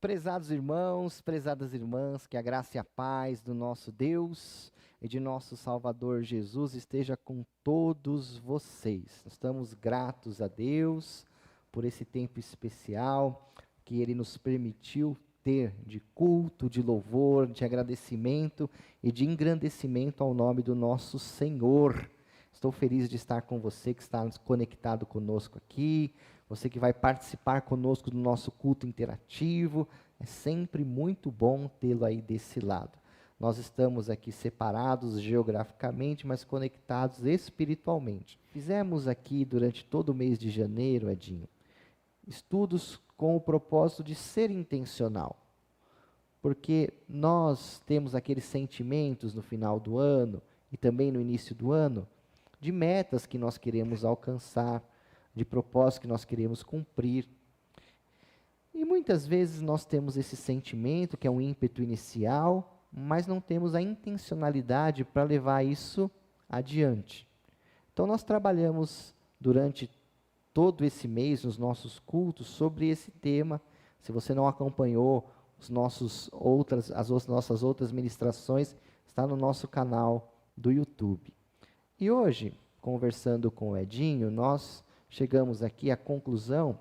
Prezados irmãos, prezadas irmãs, que a graça e a paz do nosso Deus e de nosso Salvador Jesus esteja com todos vocês. Estamos gratos a Deus por esse tempo especial que Ele nos permitiu ter de culto, de louvor, de agradecimento e de engrandecimento ao nome do nosso Senhor. Estou feliz de estar com você que está conectado conosco aqui, você que vai participar conosco do nosso culto interativo. É sempre muito bom tê-lo aí desse lado. Nós estamos aqui separados geograficamente, mas conectados espiritualmente. Fizemos aqui durante todo o mês de janeiro, Edinho, estudos com o propósito de ser intencional. Porque nós temos aqueles sentimentos no final do ano e também no início do ano, de metas que nós queremos alcançar, de propósitos que nós queremos cumprir. E muitas vezes nós temos esse sentimento, que é um ímpeto inicial, mas não temos a intencionalidade para levar isso adiante. Então nós trabalhamos durante todo esse mês, nos nossos cultos, sobre esse tema. Se você não acompanhou as nossas outras ministrações, está no nosso canal do YouTube. E hoje, conversando com o Edinho, nós chegamos aqui à conclusão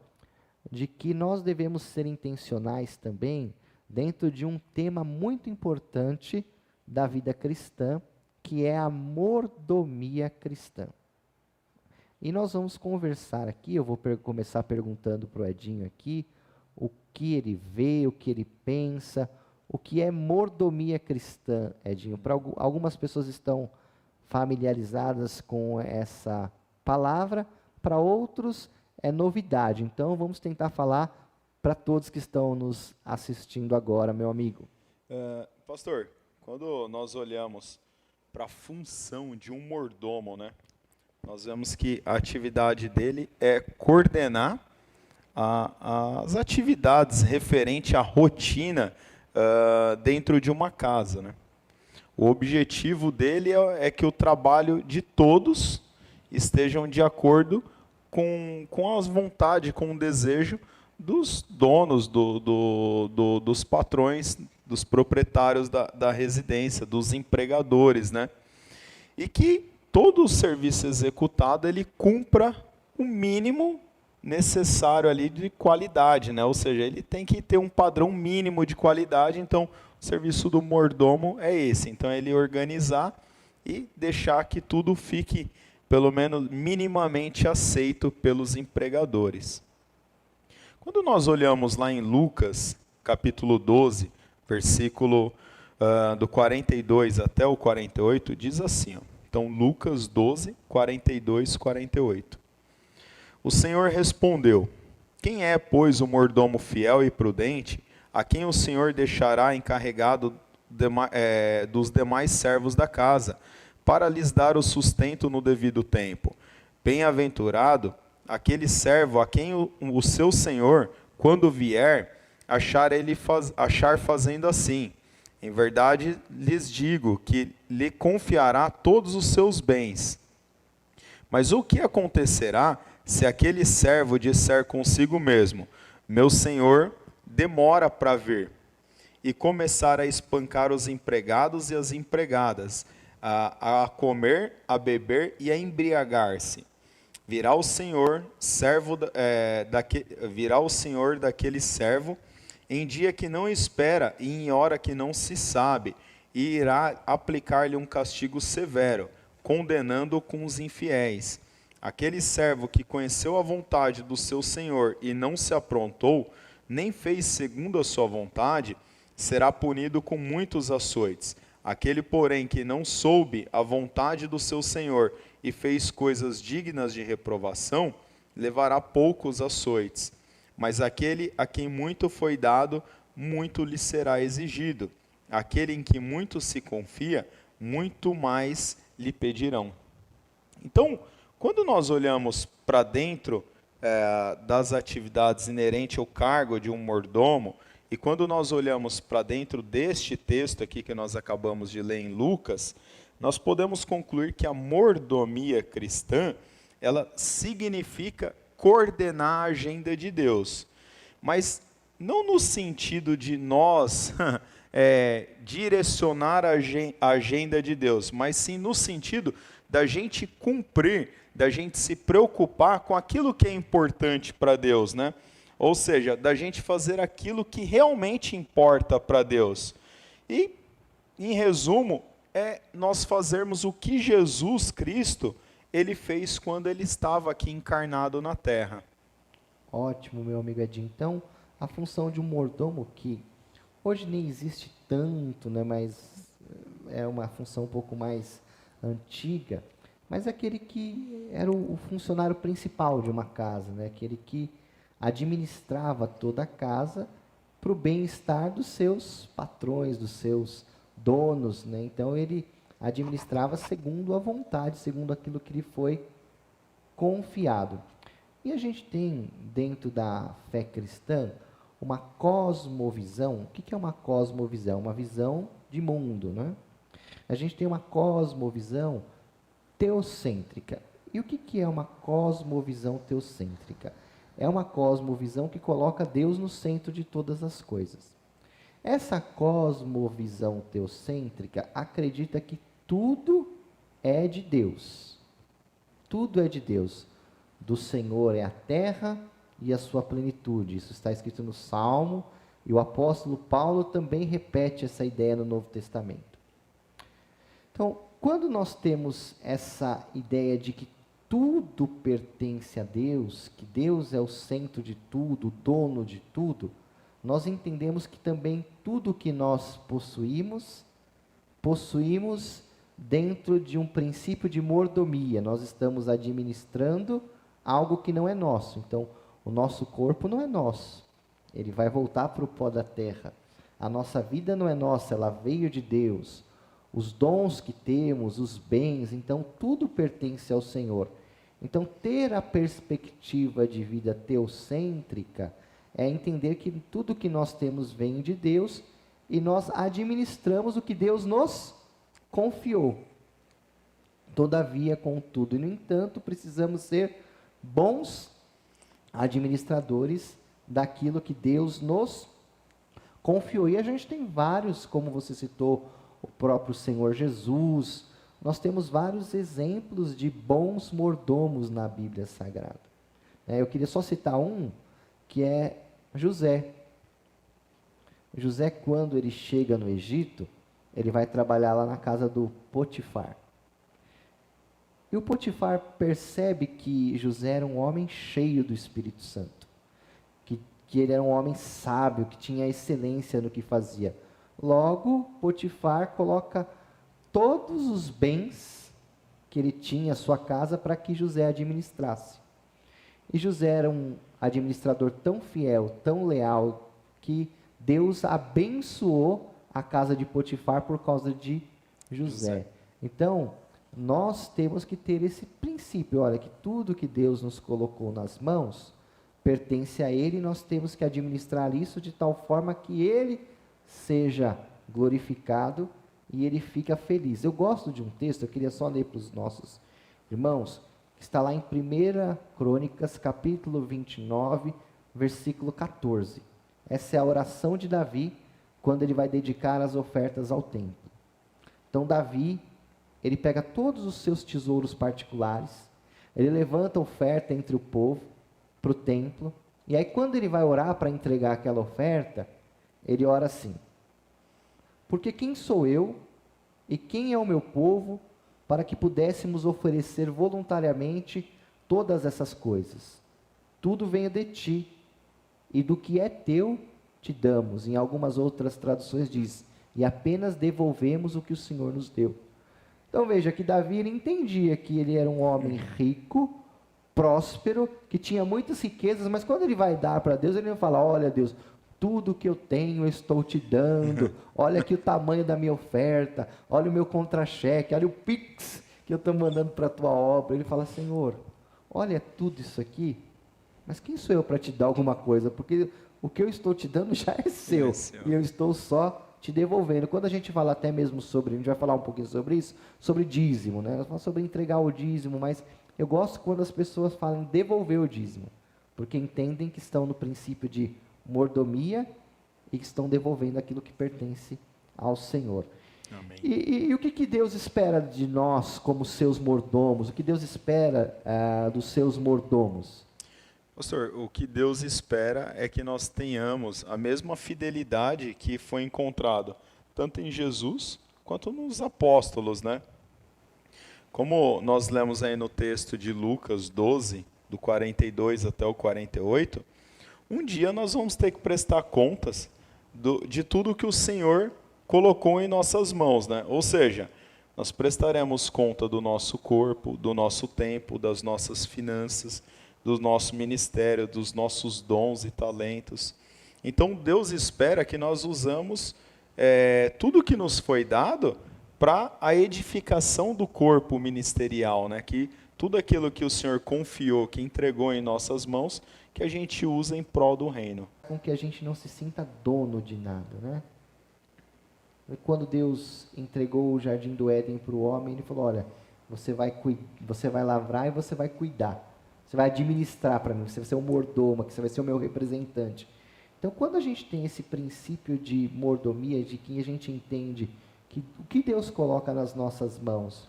de que nós devemos ser intencionais também dentro de um tema muito importante da vida cristã, que é a mordomia cristã. E nós vamos conversar aqui, eu vou começar perguntando para o Edinho aqui, o que ele vê, o que ele pensa, o que é mordomia cristã, Edinho. Para algumas pessoas estão familiarizadas com essa palavra, para outros é novidade. Então vamos tentar falar para todos que estão nos assistindo agora, meu amigo. Pastor, quando nós olhamos para a função de um mordomo, né, nós vemos que a atividade dele é coordenar as atividades referente à rotina dentro de uma casa, né? O objetivo dele é que o trabalho de todos estejam de acordo com as vontades, com o desejo dos donos, dos patrões, dos proprietários da residência, dos empregadores, né? E que todo o serviço executado ele cumpra o mínimo necessário ali de qualidade, né? Ou seja, ele tem que ter um padrão mínimo de qualidade. Então, o serviço do mordomo é esse. Então, ele organizar e deixar que tudo fique, pelo menos, minimamente aceito pelos empregadores. Quando nós olhamos lá em Lucas, capítulo 12, versículo do 42 até o 48, diz assim, ó. Então, Lucas 12, 42, 48. O Senhor respondeu: quem é, pois, o mordomo fiel e prudente, a quem o Senhor deixará encarregado dos demais servos da casa, para lhes dar o sustento no devido tempo? Bem-aventurado aquele servo a quem o seu Senhor, quando vier, achar fazendo assim. Em verdade lhes digo que lhe confiará todos os seus bens. Mas o que acontecerá se aquele servo disser consigo mesmo: meu senhor demora para vir, e começar a espancar os empregados e as empregadas, a comer, a beber e a embriagar-se? Virá o senhor daquele servo em dia que não espera e em hora que não se sabe, e irá aplicar-lhe um castigo severo, condenando-o com os infiéis. Aquele servo que conheceu a vontade do seu senhor e não se aprontou, nem fez segundo a sua vontade, será punido com muitos açoites. Aquele, porém, que não soube a vontade do seu senhor e fez coisas dignas de reprovação, levará poucos açoites. Mas aquele a quem muito foi dado, muito lhe será exigido. Aquele em que muito se confia, muito mais lhe pedirão. Então, quando nós olhamos para dentro das atividades inerentes ao cargo de um mordomo, e quando nós olhamos para dentro deste texto aqui que nós acabamos de ler em Lucas, nós podemos concluir que a mordomia cristã, ela significa coordenar a agenda de Deus. Mas não no sentido de nós direcionar a agenda de Deus, mas sim no sentido da gente cumprir, da gente se preocupar com aquilo que é importante para Deus, né? Ou seja, da gente fazer aquilo que realmente importa para Deus. E, em resumo, é nós fazermos o que Jesus Cristo, ele fez quando ele estava aqui encarnado na Terra. Ótimo, meu amigo Edinho. Então, a função de um mordomo, que hoje nem existe tanto, né, mas é uma função um pouco mais antiga, mas é aquele que era o funcionário principal de uma casa, né, aquele que administrava toda a casa para o bem-estar dos seus patrões, dos seus donos, né? Então ele administrava segundo a vontade, segundo aquilo que lhe foi confiado. E a gente tem dentro da fé cristã uma cosmovisão. O que é uma cosmovisão? Uma visão de mundo, né? A gente tem uma cosmovisão teocêntrica. E o que é uma cosmovisão teocêntrica? É uma cosmovisão que coloca Deus no centro de todas as coisas. Essa cosmovisão teocêntrica acredita que tudo é de Deus. Tudo é de Deus. Do Senhor é a terra e a sua plenitude. Isso está escrito no Salmo, e o apóstolo Paulo também repete essa ideia no Novo Testamento. Então, quando nós temos essa ideia de que tudo pertence a Deus, que Deus é o centro de tudo, o dono de tudo, nós entendemos que também tudo que nós possuímos dentro de um princípio de mordomia. Nós estamos administrando algo que não é nosso. Então, o nosso corpo não é nosso. Ele vai voltar para o pó da terra. A nossa vida não é nossa, ela veio de Deus. Os dons que temos, os bens, então tudo pertence ao Senhor. Então, ter a perspectiva de vida teocêntrica é entender que tudo que nós temos vem de Deus e nós administramos o que Deus nos confiou. Todavia, contudo e no entanto, precisamos ser bons administradores daquilo que Deus nos confiou. E a gente tem vários, como você citou, o próprio Senhor Jesus. Nós temos vários exemplos de bons mordomos na Bíblia Sagrada. Eu queria só citar um, que é José. José, quando ele chega no Egito, ele vai trabalhar lá na casa do Potifar. E o Potifar percebe que José era um homem cheio do Espírito Santo, que ele era um homem sábio, que tinha excelência no que fazia. Logo, Potifar coloca todos os bens que ele tinha, a sua casa, para que José administrasse. E José era um administrador tão fiel, tão leal, que Deus abençoou a casa de Potifar por causa de José. Então, nós temos que ter esse princípio, olha, que tudo que Deus nos colocou nas mãos pertence a Ele, e nós temos que administrar isso de tal forma que Ele seja glorificado e Ele fica feliz. Eu gosto de um texto, eu queria só ler para os nossos irmãos, que está lá em 1 Crônicas, capítulo 29, versículo 14. Essa é a oração de Davi, quando ele vai dedicar as ofertas ao templo. Então, Davi, ele pega todos os seus tesouros particulares, ele levanta a oferta entre o povo, para o templo, e aí quando ele vai orar para entregar aquela oferta, ele ora assim: porque quem sou eu e quem é o meu povo para que pudéssemos oferecer voluntariamente todas essas coisas? Tudo vem de ti, e do que é teu te damos. Em algumas outras traduções diz: e apenas devolvemos o que o Senhor nos deu. Então veja que Davi, ele entendia que ele era um homem rico, próspero, que tinha muitas riquezas, mas quando ele vai dar para Deus, ele vai falar: olha Deus, tudo que eu tenho eu estou te dando, olha aqui o tamanho da minha oferta, olha o meu contra-cheque, olha o Pix que eu estou mandando para a tua obra. Ele fala: Senhor, olha tudo isso aqui, mas quem sou eu para te dar alguma coisa? Porque o que eu estou te dando já é seu, e eu estou só te devolvendo. Quando a gente fala até mesmo sobre, a gente vai falar um pouquinho sobre isso, sobre dízimo, né? Nós falamos sobre entregar o dízimo, mas eu gosto quando as pessoas falam devolver o dízimo, porque entendem que estão no princípio de mordomia e que estão devolvendo aquilo que pertence ao Senhor. Amém. E o que Deus espera de nós como seus mordomos? O que Deus espera dos seus mordomos? Pastor, o que Deus espera é que nós tenhamos a mesma fidelidade que foi encontrado tanto em Jesus quanto nos apóstolos, né? Como nós lemos aí no texto de Lucas 12, do 42 até o 48, um dia nós vamos ter que prestar contas de tudo que o Senhor colocou em nossas mãos, né? Ou seja, nós prestaremos conta do nosso corpo, do nosso tempo, das nossas finanças, do nosso ministério, dos nossos dons e talentos. Então, Deus espera que nós usamos tudo que nos foi dado para a edificação do corpo ministerial, né? Que tudo aquilo que o Senhor confiou, que entregou em nossas mãos, que a gente usa em prol do reino. Com que a gente não se sinta dono de nada, né? Quando Deus entregou o jardim do Éden para o homem, ele falou, olha, você vai lavrar e você vai cuidar. Você vai administrar para mim, você vai ser o mordomo, você vai ser o meu representante. Então, quando a gente tem esse princípio de mordomia, de que a gente entende que o que Deus coloca nas nossas mãos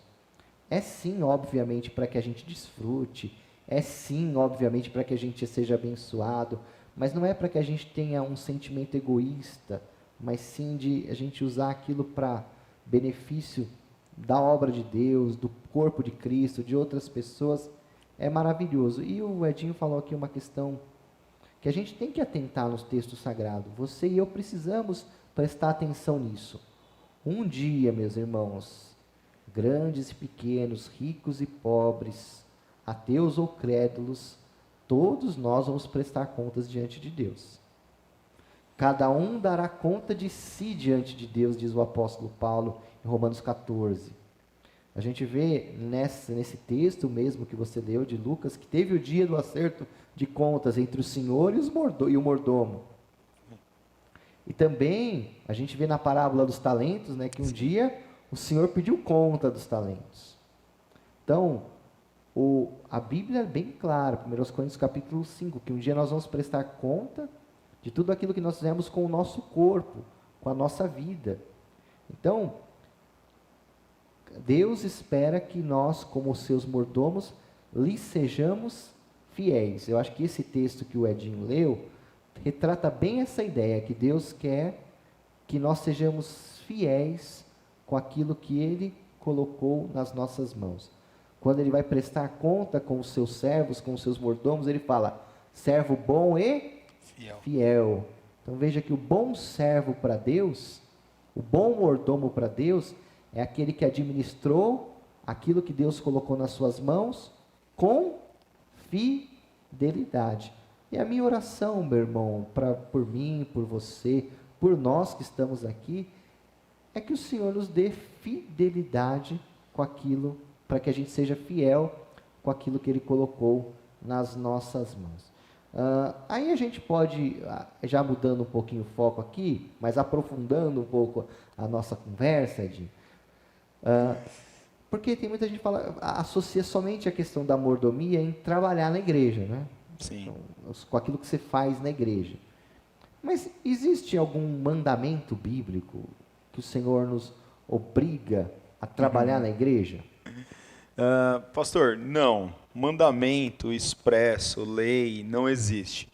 é sim, obviamente, para que a gente desfrute, é sim, obviamente, para que a gente seja abençoado, mas não é para que a gente tenha um sentimento egoísta, mas sim de a gente usar aquilo para benefício da obra de Deus, do corpo de Cristo, de outras pessoas, é maravilhoso. E o Edinho falou aqui uma questão que a gente tem que atentar nos textos sagrados. Você e eu precisamos prestar atenção nisso. Um dia, meus irmãos, grandes e pequenos, ricos e pobres, ateus ou crédulos, todos nós vamos prestar contas diante de Deus. Cada um dará conta de si diante de Deus, diz o apóstolo Paulo em Romanos 14. A gente vê nesse texto mesmo que você leu de Lucas, que teve o dia do acerto de contas entre o Senhor e o mordomo. E também a gente vê na parábola dos talentos, né, que um dia o Senhor pediu conta dos talentos. Então, a Bíblia é bem clara, 1 Coríntios capítulo 5, que um dia nós vamos prestar conta de tudo aquilo que nós fizemos com o nosso corpo, com a nossa vida. Então, Deus espera que nós, como seus mordomos, lhe sejamos fiéis. Eu acho que esse texto que o Edinho leu retrata bem essa ideia, que Deus quer que nós sejamos fiéis com aquilo que Ele colocou nas nossas mãos. Quando Ele vai prestar conta com os seus servos, com os seus mordomos, Ele fala, servo bom e fiel. Então veja que o bom servo para Deus, o bom mordomo para Deus, é aquele que administrou aquilo que Deus colocou nas suas mãos com fidelidade. E a minha oração, meu irmão, por mim, por você, por nós que estamos aqui, é que o Senhor nos dê fidelidade com aquilo, para que a gente seja fiel com aquilo que Ele colocou nas nossas mãos. Aí a gente pode, já mudando um pouquinho o foco aqui, mas aprofundando um pouco a nossa conversa, Edinho, porque tem muita gente que associa somente a questão da mordomia em trabalhar na igreja, né? Sim. Então, com aquilo que você faz na igreja. Mas existe algum mandamento bíblico que o Senhor nos obriga a trabalhar na igreja? Pastor, não. Mandamento expresso, lei, não existe.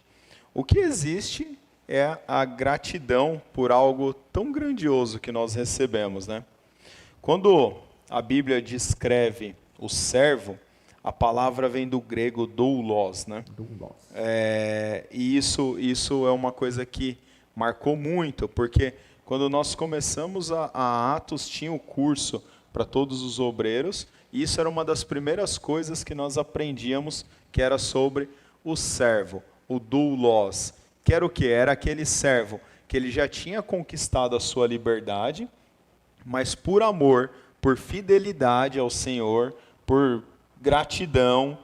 O que existe é a gratidão por algo tão grandioso que nós recebemos, né? Quando a Bíblia descreve o servo, a palavra vem do grego doulos, né? Doulos. E isso é uma coisa que marcou muito, porque quando nós começamos a Atos, tinha o curso para todos os obreiros, e isso era uma das primeiras coisas que nós aprendíamos, que era sobre o servo, o doulos, que era o quê? Era aquele servo que ele já tinha conquistado a sua liberdade, mas por amor, por fidelidade ao Senhor, por gratidão,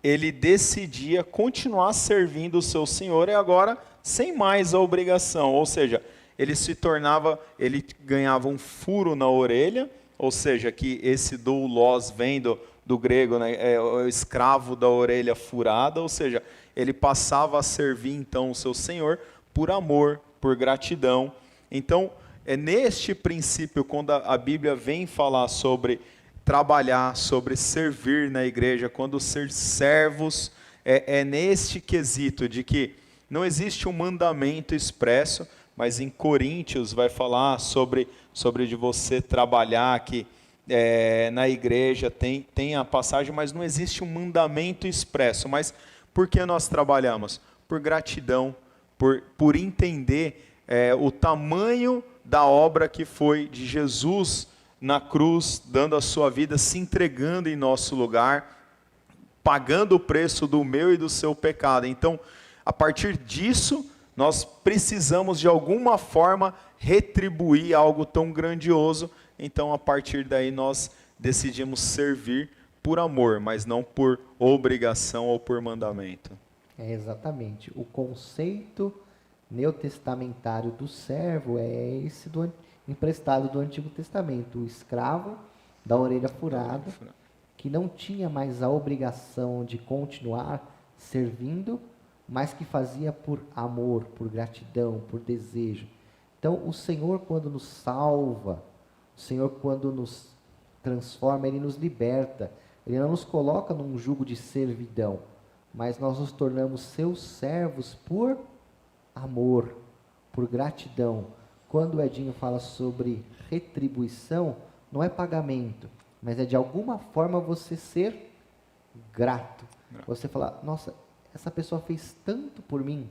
ele decidia continuar servindo o seu Senhor e agora sem mais a obrigação, ou seja, ele ganhava um furo na orelha, ou seja, que esse doulos vem do grego, né, é o escravo da orelha furada, ou seja, ele passava a servir então o seu Senhor por amor, por gratidão. Então, é neste princípio, quando a Bíblia vem falar sobre trabalhar, sobre servir na igreja, quando ser servos, é neste quesito de que não existe um mandamento expresso, mas em Coríntios vai falar sobre de você trabalhar aqui na igreja, tem a passagem, mas não existe um mandamento expresso. Mas por que nós trabalhamos? Por gratidão, por entender o tamanho da obra que foi de Jesus na cruz, dando a sua vida, se entregando em nosso lugar, pagando o preço do meu e do seu pecado. Então, a partir disso, nós precisamos de alguma forma retribuir algo tão grandioso. Então, a partir daí, nós decidimos servir por amor, mas não por obrigação ou por mandamento. Exatamente. O conceito neotestamentário do servo é esse emprestado do Antigo Testamento, o escravo da orelha furada, que não tinha mais a obrigação de continuar servindo, mas que fazia por amor, por gratidão, por desejo. Então, o Senhor, quando nos salva, o Senhor, quando nos transforma, Ele nos liberta. Ele não nos coloca num jugo de servidão, mas nós nos tornamos seus servos por amor, por gratidão. Quando o Edinho fala sobre retribuição, não é pagamento, mas é de alguma forma você ser grato. Você falar, nossa, essa pessoa fez tanto por mim,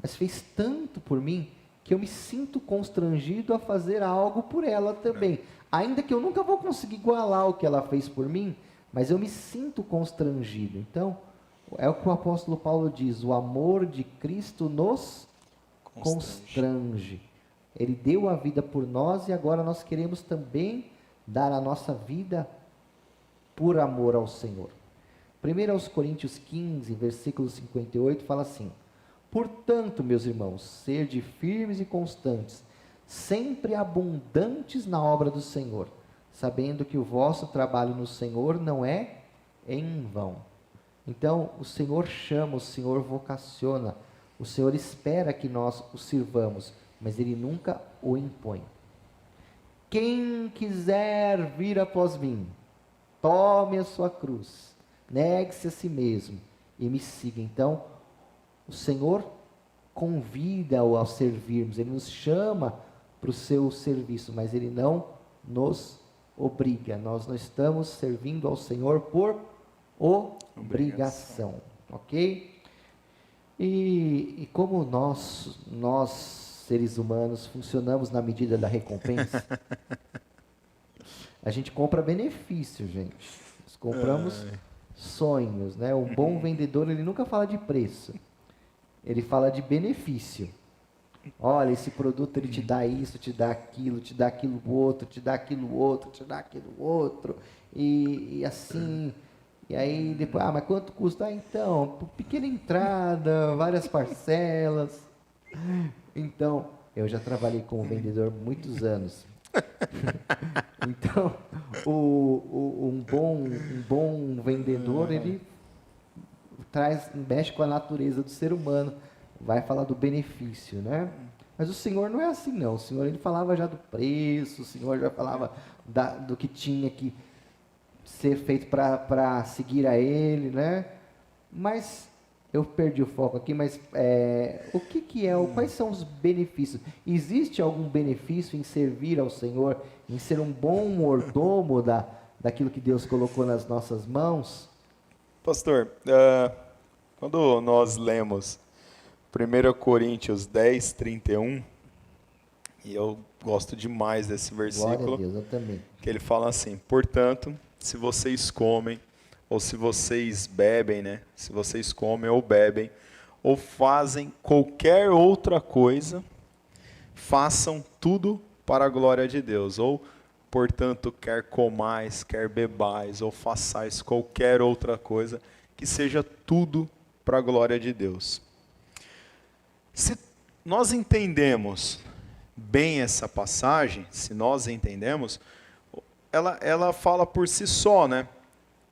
mas fez tanto por mim, que eu me sinto constrangido a fazer algo por ela também. Ainda que eu nunca vou conseguir igualar o que ela fez por mim, mas eu me sinto constrangido. Então, é o que o apóstolo Paulo diz, o amor de Cristo nos constrange. Ele deu a vida por nós e agora nós queremos também dar a nossa vida por amor ao Senhor. 1 Coríntios 15, versículo 58, fala assim: portanto, meus irmãos, sede firmes e constantes, sempre abundantes na obra do Senhor, sabendo que o vosso trabalho no Senhor não é em vão. Então, o Senhor chama, o Senhor vocaciona, o Senhor espera que nós o sirvamos, mas Ele nunca o impõe. Quem quiser vir após mim, tome a sua cruz, negue-se a si mesmo e me siga. Então, o Senhor convida-o ao servirmos, Ele nos chama para o seu serviço, mas Ele não nos obriga. Nós não estamos servindo ao Senhor por obrigação, ok? E como nós seres humanos funcionamos na medida da recompensa, a gente compra benefício, gente. Nós compramos sonhos, né? Um bom vendedor, ele nunca fala de preço. Ele fala de benefício. Olha, esse produto ele te dá isso, te dá aquilo outro, te dá aquilo outro, te dá aquilo outro. E assim, e aí depois, mas quanto custa? Então, pequena entrada, várias parcelas. Então, eu já trabalhei como vendedor muitos anos. Então, um bom vendedor, ele mexe com a natureza do ser humano, vai falar do benefício, né? Mas o Senhor não é assim, não. O Senhor, ele falava já do preço, o Senhor já falava do que tinha que ser feito para seguir a Ele, né? Mas eu perdi o foco aqui, mas quais são os benefícios? Existe algum benefício em servir ao Senhor, em ser um bom mordomo daquilo que Deus colocou nas nossas mãos? Pastor, quando nós lemos 1 Coríntios 10, 31, e eu gosto demais desse versículo, glória a Deus, eu também. Que ele fala assim: portanto, se vocês comem, ou se vocês bebem, né? Se vocês comem ou bebem, ou fazem qualquer outra coisa, façam tudo para a glória de Deus. Ou, portanto, quer comais, quer bebais, ou façais qualquer outra coisa, que seja tudo para a glória de Deus. Se nós entendemos bem essa passagem, se nós entendemos, ela fala por si só, né?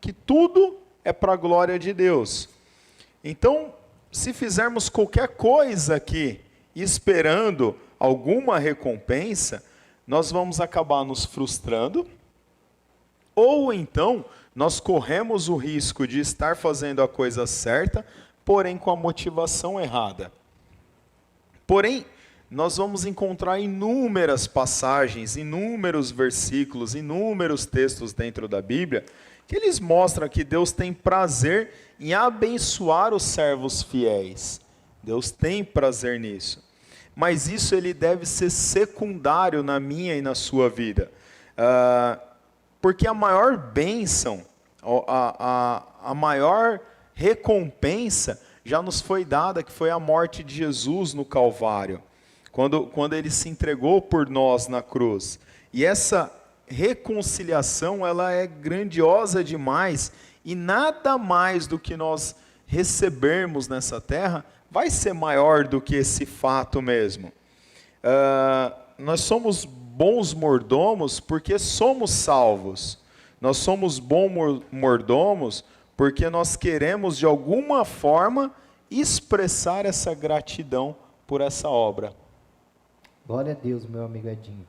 Que tudo é para a glória de Deus. Então, se fizermos qualquer coisa aqui, esperando alguma recompensa, nós vamos acabar nos frustrando, ou então nós corremos o risco de estar fazendo a coisa certa, porém com a motivação errada. Porém, nós vamos encontrar inúmeras passagens, inúmeros versículos, inúmeros textos dentro da Bíblia, que eles mostram que Deus tem prazer em abençoar os servos fiéis. Deus tem prazer nisso. Mas isso ele deve ser secundário na minha e na sua vida. Porque a maior bênção, a maior recompensa já nos foi dada, que foi a morte de Jesus no Calvário. Quando ele se entregou por nós na cruz. E essa reconciliação, ela é grandiosa demais, e nada mais do que nós recebermos nessa terra vai ser maior do que esse fato mesmo. Nós somos bons mordomos porque somos salvos. Nós somos bons mordomos porque nós queremos, de alguma forma, expressar essa gratidão por essa obra. Glória a Deus, meu amigo Edinho.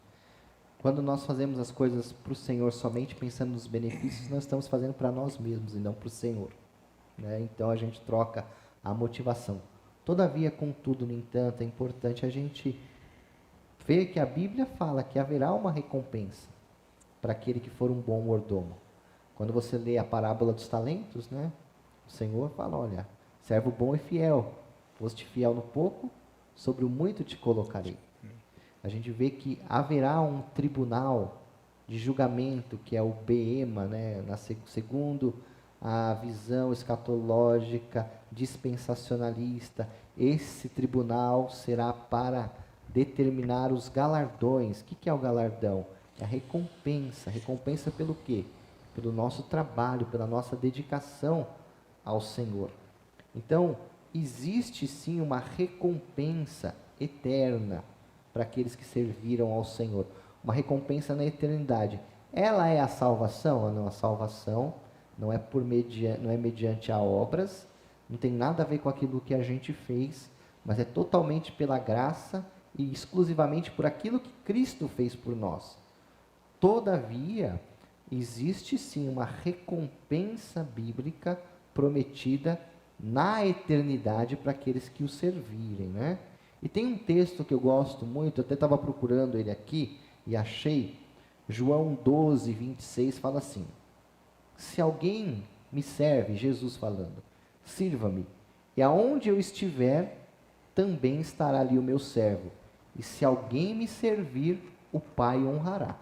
Quando nós fazemos as coisas para o Senhor somente pensando nos benefícios, nós estamos fazendo para nós mesmos e não para o Senhor. Né? Então a gente troca a motivação. Todavia, contudo, no entanto, é importante a gente ver que a Bíblia fala que haverá uma recompensa para aquele que for um bom mordomo. Quando você lê a parábola dos talentos, né? O Senhor fala, olha, servo bom e fiel, foste fiel no pouco, sobre o muito te colocarei. A gente vê que haverá um tribunal de julgamento, que é o Bema, né? Segundo a visão escatológica, dispensacionalista, esse tribunal será para determinar os galardões. O que é o galardão? É a recompensa. Recompensa pelo quê? Pelo nosso trabalho, pela nossa dedicação ao Senhor. Então, existe sim uma recompensa eterna para aqueles que serviram ao Senhor. Uma recompensa na eternidade. Ela é a salvação? Não, a salvação não é, não é mediante a obras, não tem nada a ver com aquilo que a gente fez, mas é totalmente pela graça e exclusivamente por aquilo que Cristo fez por nós. Todavia, existe sim uma recompensa bíblica prometida na eternidade para aqueles que o servirem, né? E tem um texto que eu gosto muito, eu até estava procurando ele aqui e achei, João 12, 26, fala assim: se alguém me serve, Jesus falando, sirva-me, e aonde eu estiver, também estará ali o meu servo, e se alguém me servir, o Pai honrará.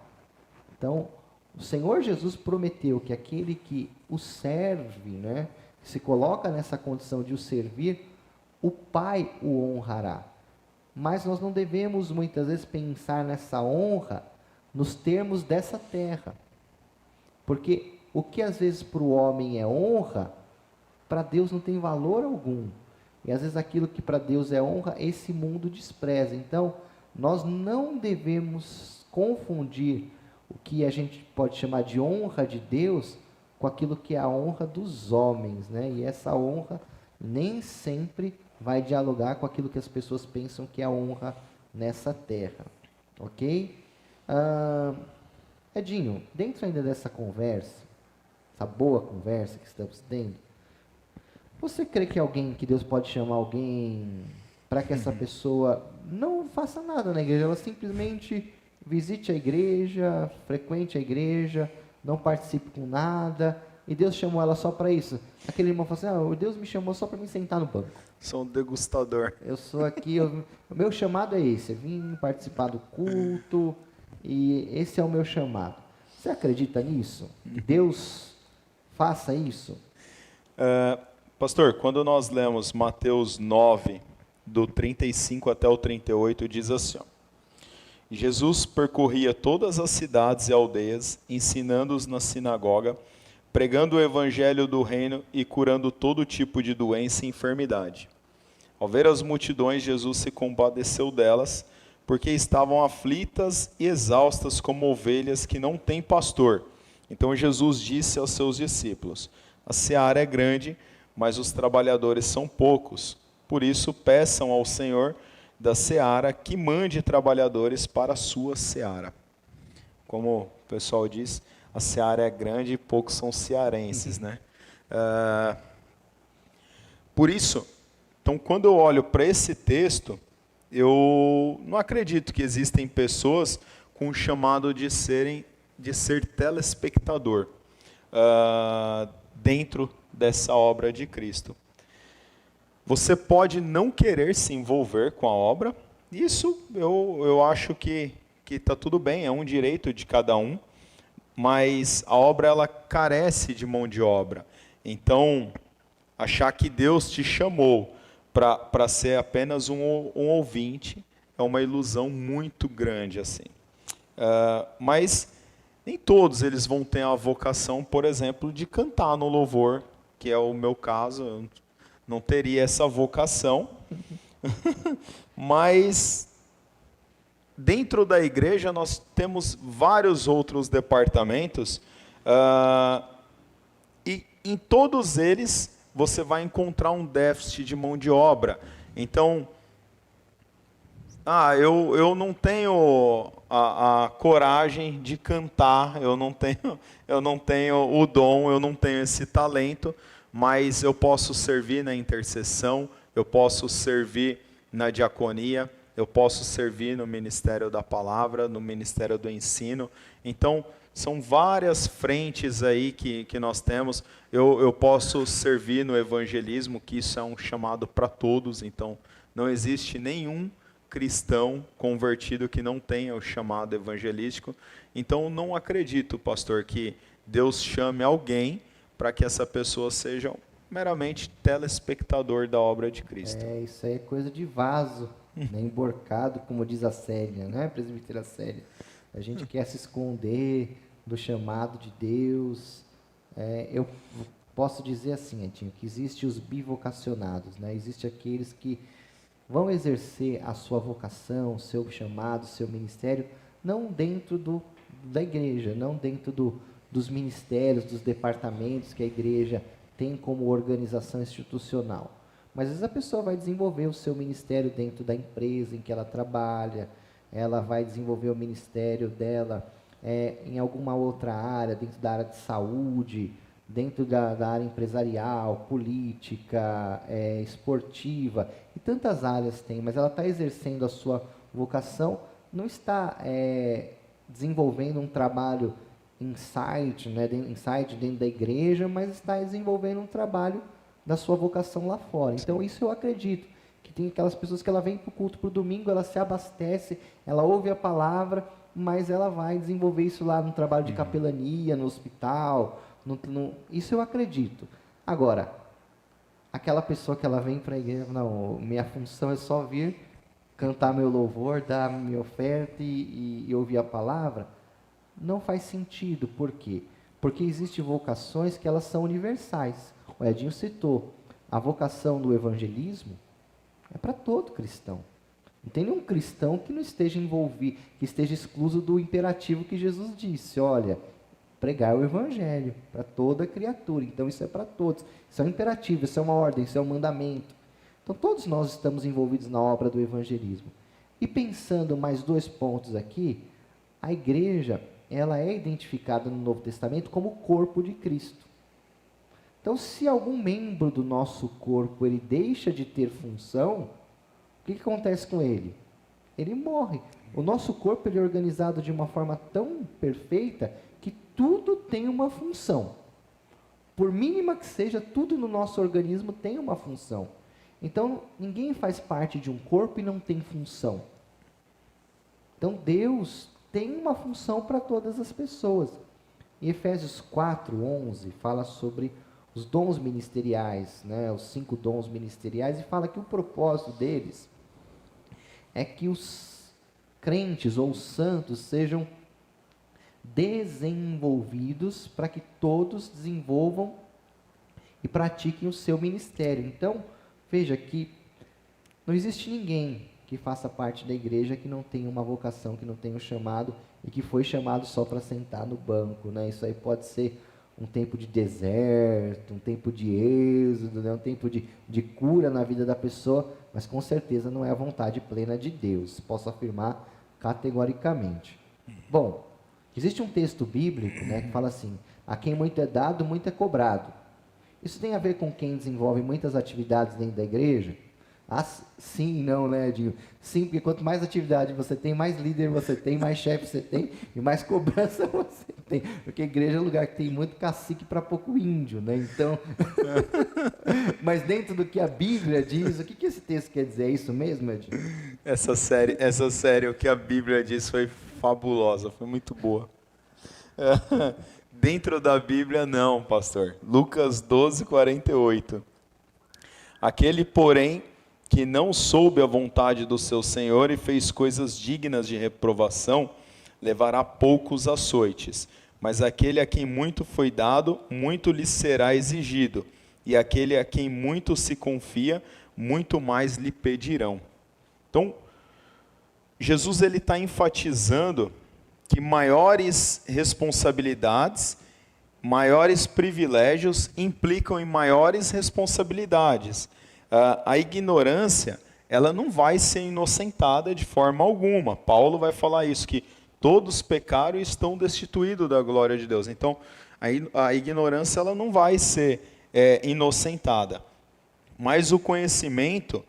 Então, o Senhor Jesus prometeu que aquele que o serve, né, se coloca nessa condição de o servir, o Pai o honrará. Mas nós não devemos muitas vezes pensar nessa honra nos termos dessa terra. Porque o que às vezes para o homem é honra, para Deus não tem valor algum. E às vezes aquilo que para Deus é honra, esse mundo despreza. Então, nós não devemos confundir o que a gente pode chamar de honra de Deus com aquilo que é a honra dos homens, né? E essa honra nem sempre vai dialogar com aquilo que as pessoas pensam que é a honra nessa terra, ok? Edinho, dentro ainda dessa conversa, essa boa conversa que estamos tendo, você crê que Deus pode chamar alguém para que essa pessoa não faça nada na igreja, ela simplesmente visite a igreja, frequente a igreja, não participe com nada, e Deus chamou ela só para isso? Aquele irmão falou assim, Deus me chamou só para me sentar no banco. Sou um degustador. Eu sou aqui, o meu chamado é esse, eu vim participar do culto, e esse é o meu chamado. Você acredita nisso? Que Deus faça isso? Pastor, quando nós lemos Mateus 9, do 35 até o 38, diz assim, ó, Jesus percorria todas as cidades e aldeias, ensinando-os na sinagoga, pregando o evangelho do reino e curando todo tipo de doença e enfermidade. Ao ver as multidões, Jesus se compadeceu delas, porque estavam aflitas e exaustas como ovelhas que não têm pastor. Então Jesus disse aos seus discípulos, a seara é grande, mas os trabalhadores são poucos. Por isso, peçam ao Senhor da seara que mande trabalhadores para a sua seara. Como o pessoal diz, a seara é grande e poucos são cearenses, né? Por isso, então, quando eu olho para esse texto, eu não acredito que existem pessoas com o chamado de ser telespectador dentro dessa obra de Cristo. Você pode não querer se envolver com a obra, isso eu acho que está tudo bem, é um direito de cada um, mas a obra ela carece de mão de obra. Então, achar que Deus te chamou para ser apenas um ouvinte é uma ilusão muito grande, assim. Mas nem todos eles vão ter a vocação, por exemplo, de cantar no louvor, que é o meu caso. Eu não teria essa vocação. Mas dentro da igreja nós temos vários outros departamentos e em todos eles você vai encontrar um déficit de mão de obra. Então, eu não tenho a coragem de cantar, eu não tenho o dom, eu não tenho esse talento, mas eu posso servir na intercessão, eu posso servir na diaconia, eu posso servir no ministério da palavra, no ministério do ensino. Então, são várias frentes aí que nós temos. Eu posso servir no evangelismo, que isso é um chamado para todos. Então, não existe nenhum cristão convertido que não tenha o chamado evangelístico. Então, não acredito, pastor, que Deus chame alguém para que essa pessoa seja meramente telespectador da obra de Cristo. Isso aí é coisa de vaso, né, emborcado, como diz a Célia, né, presbítera Célia? A gente quer se esconder do chamado de Deus. Eu posso dizer assim, Edinho, que existem os bivocacionados, né? Existem aqueles que vão exercer a sua vocação, o seu chamado, o seu ministério, não dentro da igreja, não dentro dos ministérios, dos departamentos que a igreja tem como organização institucional. Mas às vezes a pessoa vai desenvolver o seu ministério dentro da empresa em que ela trabalha, ela vai desenvolver o ministério dela em alguma outra área, dentro da área de saúde, dentro da área empresarial, política, esportiva, e tantas áreas tem, mas ela está exercendo a sua vocação, não está desenvolvendo um trabalho inside dentro da igreja, mas está desenvolvendo um trabalho da sua vocação lá fora. Então, isso eu acredito, que tem aquelas pessoas que ela vem para o culto para o domingo, ela se abastece, ela ouve a palavra, mas ela vai desenvolver isso lá no trabalho de capelania, no hospital, isso eu acredito. Agora, aquela pessoa que ela vem para a igreja, não, minha função é só vir, cantar meu louvor, dar minha oferta e ouvir a palavra, não faz sentido. Por quê? Porque existem vocações que elas são universais. O Edinho citou, a vocação do evangelismo é para todo cristão. Não tem nenhum cristão que não esteja envolvido, que esteja excluso do imperativo que Jesus disse, olha, pregar o evangelho para toda criatura. Então isso é para todos. Isso é um imperativo, isso é uma ordem, isso é um mandamento. Então todos nós estamos envolvidos na obra do evangelismo. E pensando mais 2 pontos aqui, a igreja, ela é identificada no Novo Testamento como o corpo de Cristo. Então, se algum membro do nosso corpo ele deixa de ter função, o que acontece com ele? Ele morre. O nosso corpo ele é organizado de uma forma tão perfeita que tudo tem uma função. Por mínima que seja, tudo no nosso organismo tem uma função. Então, ninguém faz parte de um corpo e não tem função. Então, Deus tem uma função para todas as pessoas. Em Efésios 4:11 fala sobre os dons ministeriais, né, os 5 dons ministeriais, e fala que o propósito deles é que os crentes ou os santos sejam desenvolvidos para que todos desenvolvam e pratiquem o seu ministério. Então, veja que não existe ninguém que faça parte da igreja que não tenha uma vocação, que não tenha um chamado e que foi chamado só para sentar no banco, né? Isso aí pode ser um tempo de deserto, um tempo de êxodo, né? Um tempo de cura na vida da pessoa, mas com certeza não é a vontade plena de Deus, posso afirmar categoricamente. Bom, existe um texto bíblico, né, que fala assim: a quem muito é dado, muito é cobrado. Isso tem a ver com quem desenvolve muitas atividades dentro da igreja? Ah, sim e não, né, Edinho? Sim, porque quanto mais atividade você tem, mais líder você tem, mais chefe você tem e mais cobrança você tem. Porque a igreja é um lugar que tem muito cacique para pouco índio, né? Então, mas dentro do que a Bíblia diz, o que esse texto quer dizer? É isso mesmo, Edinho? Essa série, o que a Bíblia diz foi fabulosa, foi muito boa. Dentro da Bíblia, não, pastor. Lucas 12, 48. Aquele, porém, que não soube a vontade do seu Senhor e fez coisas dignas de reprovação, levará poucos açoites. Mas aquele a quem muito foi dado, muito lhe será exigido. E aquele a quem muito se confia, muito mais lhe pedirão. Então, Jesus ele está enfatizando que maiores responsabilidades, maiores privilégios implicam em maiores responsabilidades. A ignorância, ela não vai ser inocentada de forma alguma. Paulo vai falar isso, que todos pecaram e estão destituídos da glória de Deus. Então, a ignorância ela não vai ser inocentada. Mas o conhecimento,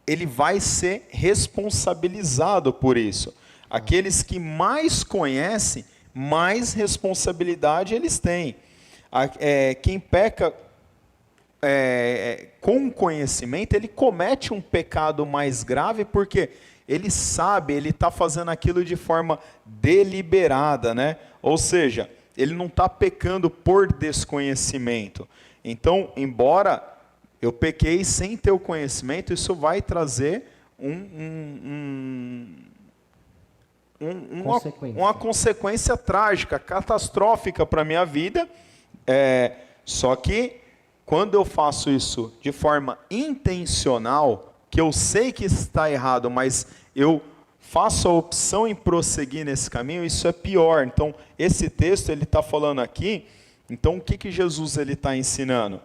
ele vai ser responsabilizado por isso. Aqueles que mais conhecem, mais responsabilidade eles têm. Quem peca com conhecimento, ele comete um pecado mais grave, porque ele sabe, ele está fazendo aquilo de forma deliberada, né? Ou seja, ele não está pecando por desconhecimento. Então, embora eu pequei sem ter o conhecimento, isso vai trazer uma consequência trágica, catastrófica para a minha vida. Só que, quando eu faço isso de forma intencional, que eu sei que está errado, mas eu faço a opção em prosseguir nesse caminho, isso é pior. Então, esse texto ele está falando aqui, então o que Jesus ele está ensinando?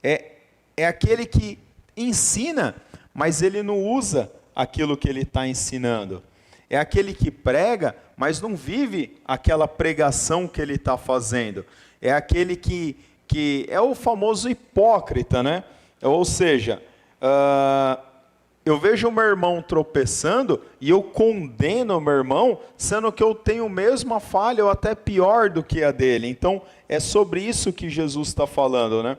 É aquele que ensina, mas ele não usa aquilo que ele está ensinando. É aquele que prega, mas não vive aquela pregação que ele está fazendo. É aquele que é o famoso hipócrita, né? Ou seja, eu vejo o meu irmão tropeçando e eu condeno o meu irmão, sendo que eu tenho a mesma falha ou até pior do que a dele. Então, é sobre isso que Jesus está falando, né?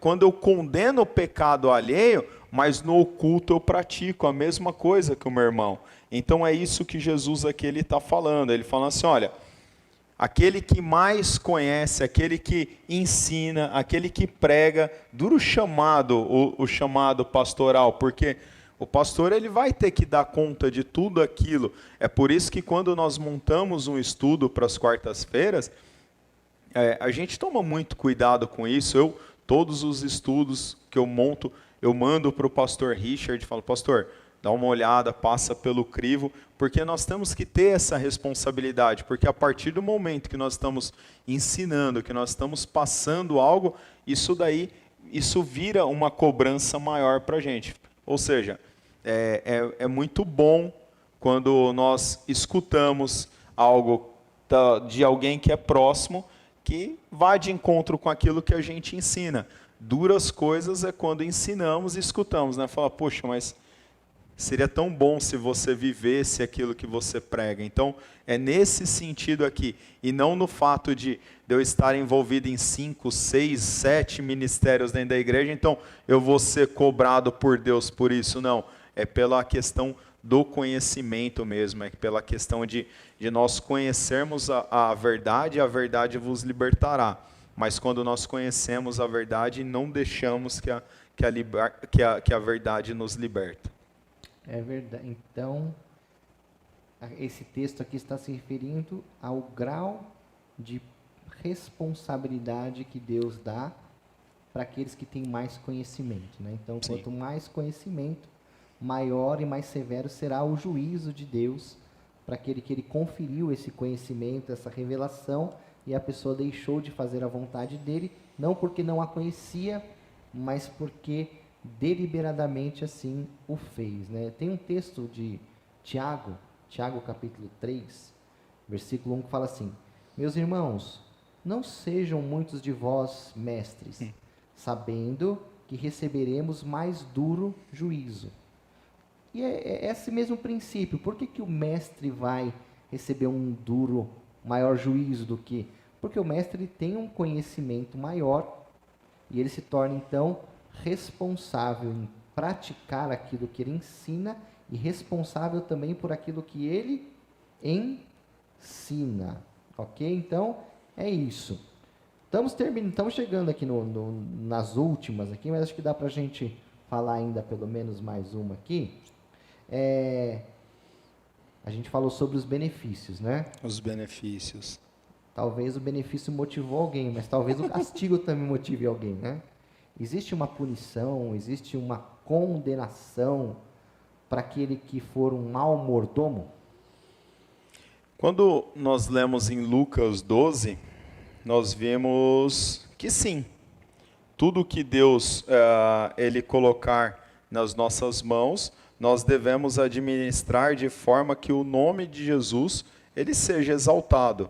Quando eu condeno o pecado alheio, mas no oculto eu pratico a mesma coisa que o meu irmão. Então, é isso que Jesus aqui está falando. Ele fala assim, olha, aquele que mais conhece, aquele que ensina, aquele que prega, dura o chamado pastoral, porque o pastor ele vai ter que dar conta de tudo aquilo. É por isso que quando nós montamos um estudo para as quartas-feiras, a gente toma muito cuidado com isso. Todos os estudos que eu monto, eu mando para o pastor Richard e falo, pastor, dá uma olhada, passa pelo crivo, porque nós temos que ter essa responsabilidade, porque a partir do momento que nós estamos ensinando, que nós estamos passando algo, isso vira uma cobrança maior para a gente. Ou seja, é muito bom quando nós escutamos algo de alguém que é próximo, que vai de encontro com aquilo que a gente ensina. Duras coisas é quando ensinamos e escutamos, né? Fala, poxa, mas seria tão bom se você vivesse aquilo que você prega. Então, é nesse sentido aqui, e não no fato de eu estar envolvido em 5, 6, 7 ministérios dentro da igreja, então eu vou ser cobrado por Deus por isso, não. É pela questão do conhecimento mesmo, é pela questão de nós conhecermos a verdade, e a verdade vos libertará. Mas quando nós conhecemos a verdade, não deixamos que a verdade nos liberta. É verdade. Então, esse texto aqui está se referindo ao grau de responsabilidade que Deus dá para aqueles que têm mais conhecimento, né? Então, Sim. Quanto mais conhecimento, maior e mais severo será o juízo de Deus para aquele que ele conferiu esse conhecimento, essa revelação, e a pessoa deixou de fazer a vontade dele, não porque não a conhecia, mas porque deliberadamente assim o fez, né? Tem um texto de Tiago capítulo 3, versículo 1, que fala assim: meus irmãos, não sejam muitos de vós mestres, sabendo que receberemos mais duro juízo. E é esse mesmo princípio. Por que o mestre vai receber um duro, maior juízo do que? Porque o mestre tem um conhecimento maior e ele se torna, então, responsável em praticar aquilo que ele ensina e responsável também por aquilo que ele ensina. Ok? Então, é isso. Estamos chegando aqui nas últimas aqui, mas acho que dá para a gente falar ainda pelo menos mais uma aqui. A gente falou sobre os benefícios, né? Os benefícios. Talvez o benefício motivou alguém, mas talvez o castigo também motive alguém, né? Existe uma punição, existe uma condenação para aquele que for um mau mordomo? Quando nós lemos em Lucas 12, nós vemos que sim, tudo que Deus ele colocar nas nossas mãos, nós devemos administrar de forma que o nome de Jesus ele seja exaltado.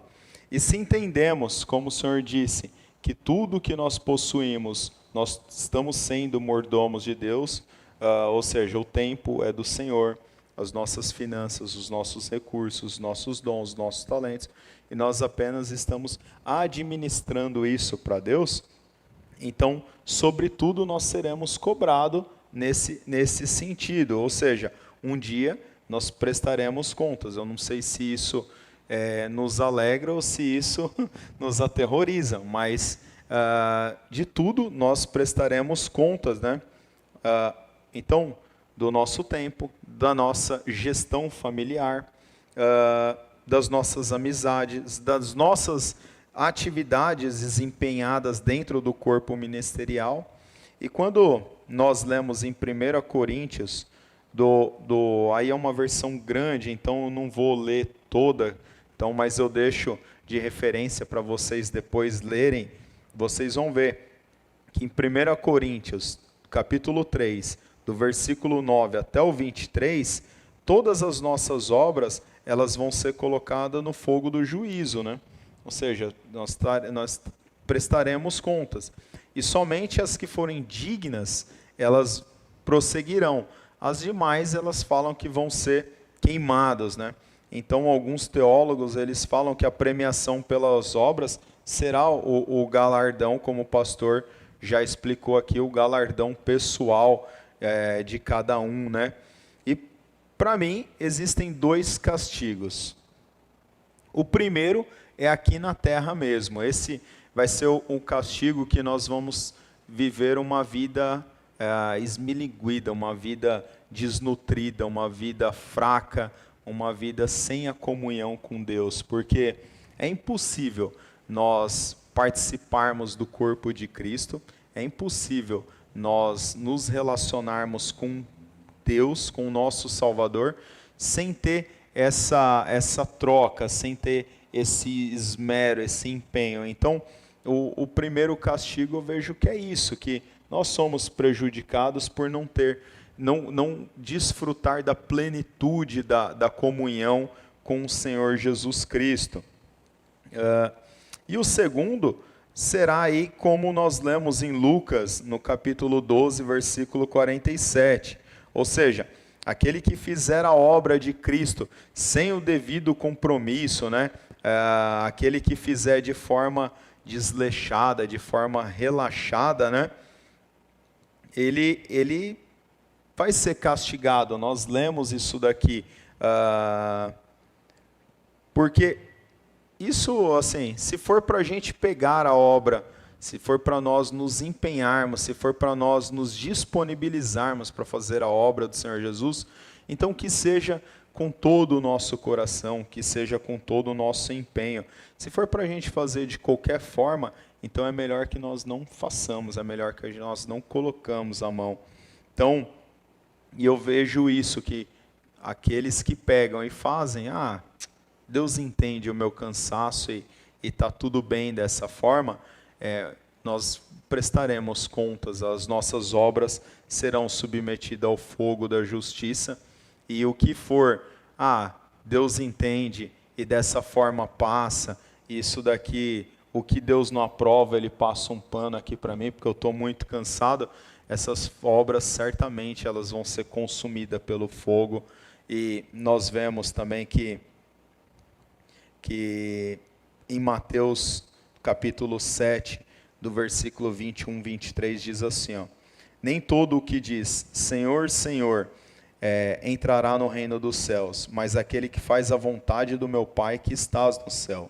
E se entendemos, como o Senhor disse, que tudo que nós possuímos, nós estamos sendo mordomos de Deus, ou seja, o tempo é do Senhor, as nossas finanças, os nossos recursos, os nossos dons, os nossos talentos, e nós apenas estamos administrando isso para Deus, então, sobretudo, nós seremos cobrados nesse sentido, ou seja, um dia nós prestaremos contas. Eu não sei se isso nos alegra ou se isso nos aterroriza, mas de tudo nós prestaremos contas, né? Então, do nosso tempo, da nossa gestão familiar, das nossas amizades, das nossas atividades desempenhadas dentro do corpo ministerial. E quando nós lemos em 1 Coríntios, aí é uma versão grande, então eu não vou ler toda, mas eu deixo de referência para vocês depois lerem, vocês vão ver que em 1 Coríntios, capítulo 3, do versículo 9 até o 23, todas as nossas obras, elas vão ser colocadas no fogo do juízo, né? Ou seja, nós prestaremos contas. E somente as que forem dignas, elas prosseguirão. As demais, elas falam que vão ser queimadas, né? Então, alguns teólogos, eles falam que a premiação pelas obras será o galardão, como o pastor já explicou aqui, o galardão pessoal de cada um, né? E, para mim, existem 2 castigos. O primeiro é aqui na terra mesmo. Esse vai ser o castigo que nós vamos viver uma vida esmilinguida, uma vida desnutrida, uma vida fraca, uma vida sem a comunhão com Deus, porque é impossível nós participarmos do corpo de Cristo, é impossível nós nos relacionarmos com Deus, com o nosso Salvador, sem ter essa troca, sem ter esse esmero, esse empenho. Então, o primeiro castigo eu vejo que é isso, que nós somos prejudicados por não desfrutar da plenitude da comunhão com o Senhor Jesus Cristo. E o segundo será aí como nós lemos em Lucas, no capítulo 12, versículo 47. Ou seja, aquele que fizer a obra de Cristo sem o devido compromisso, né? Aquele que fizer de forma desleixada, de forma relaxada, né? Ele vai ser castigado. Nós lemos isso daqui, porque isso, assim, se for para a gente pegar a obra, se for para nós nos empenharmos, se for para nós nos disponibilizarmos para fazer a obra do Senhor Jesus, então que seja com todo o nosso coração, que seja com todo o nosso empenho. Se for para a gente fazer de qualquer forma, então é melhor que nós não façamos, é melhor que nós não colocamos a mão. Então, e eu vejo isso, que aqueles que pegam e fazem, Deus entende o meu cansaço e está tudo bem dessa forma, nós prestaremos contas, as nossas obras serão submetidas ao fogo da justiça, e o que for, Deus entende e dessa forma passa, isso daqui, o que Deus não aprova, Ele passa um pano aqui para mim, porque eu estou muito cansado, essas obras certamente elas vão ser consumidas pelo fogo. E nós vemos também que em Mateus capítulo 7, do versículo 21, 23, diz assim, nem todo o que diz Senhor, Senhor, entrará no reino dos céus, mas aquele que faz a vontade do meu Pai que estás no céu.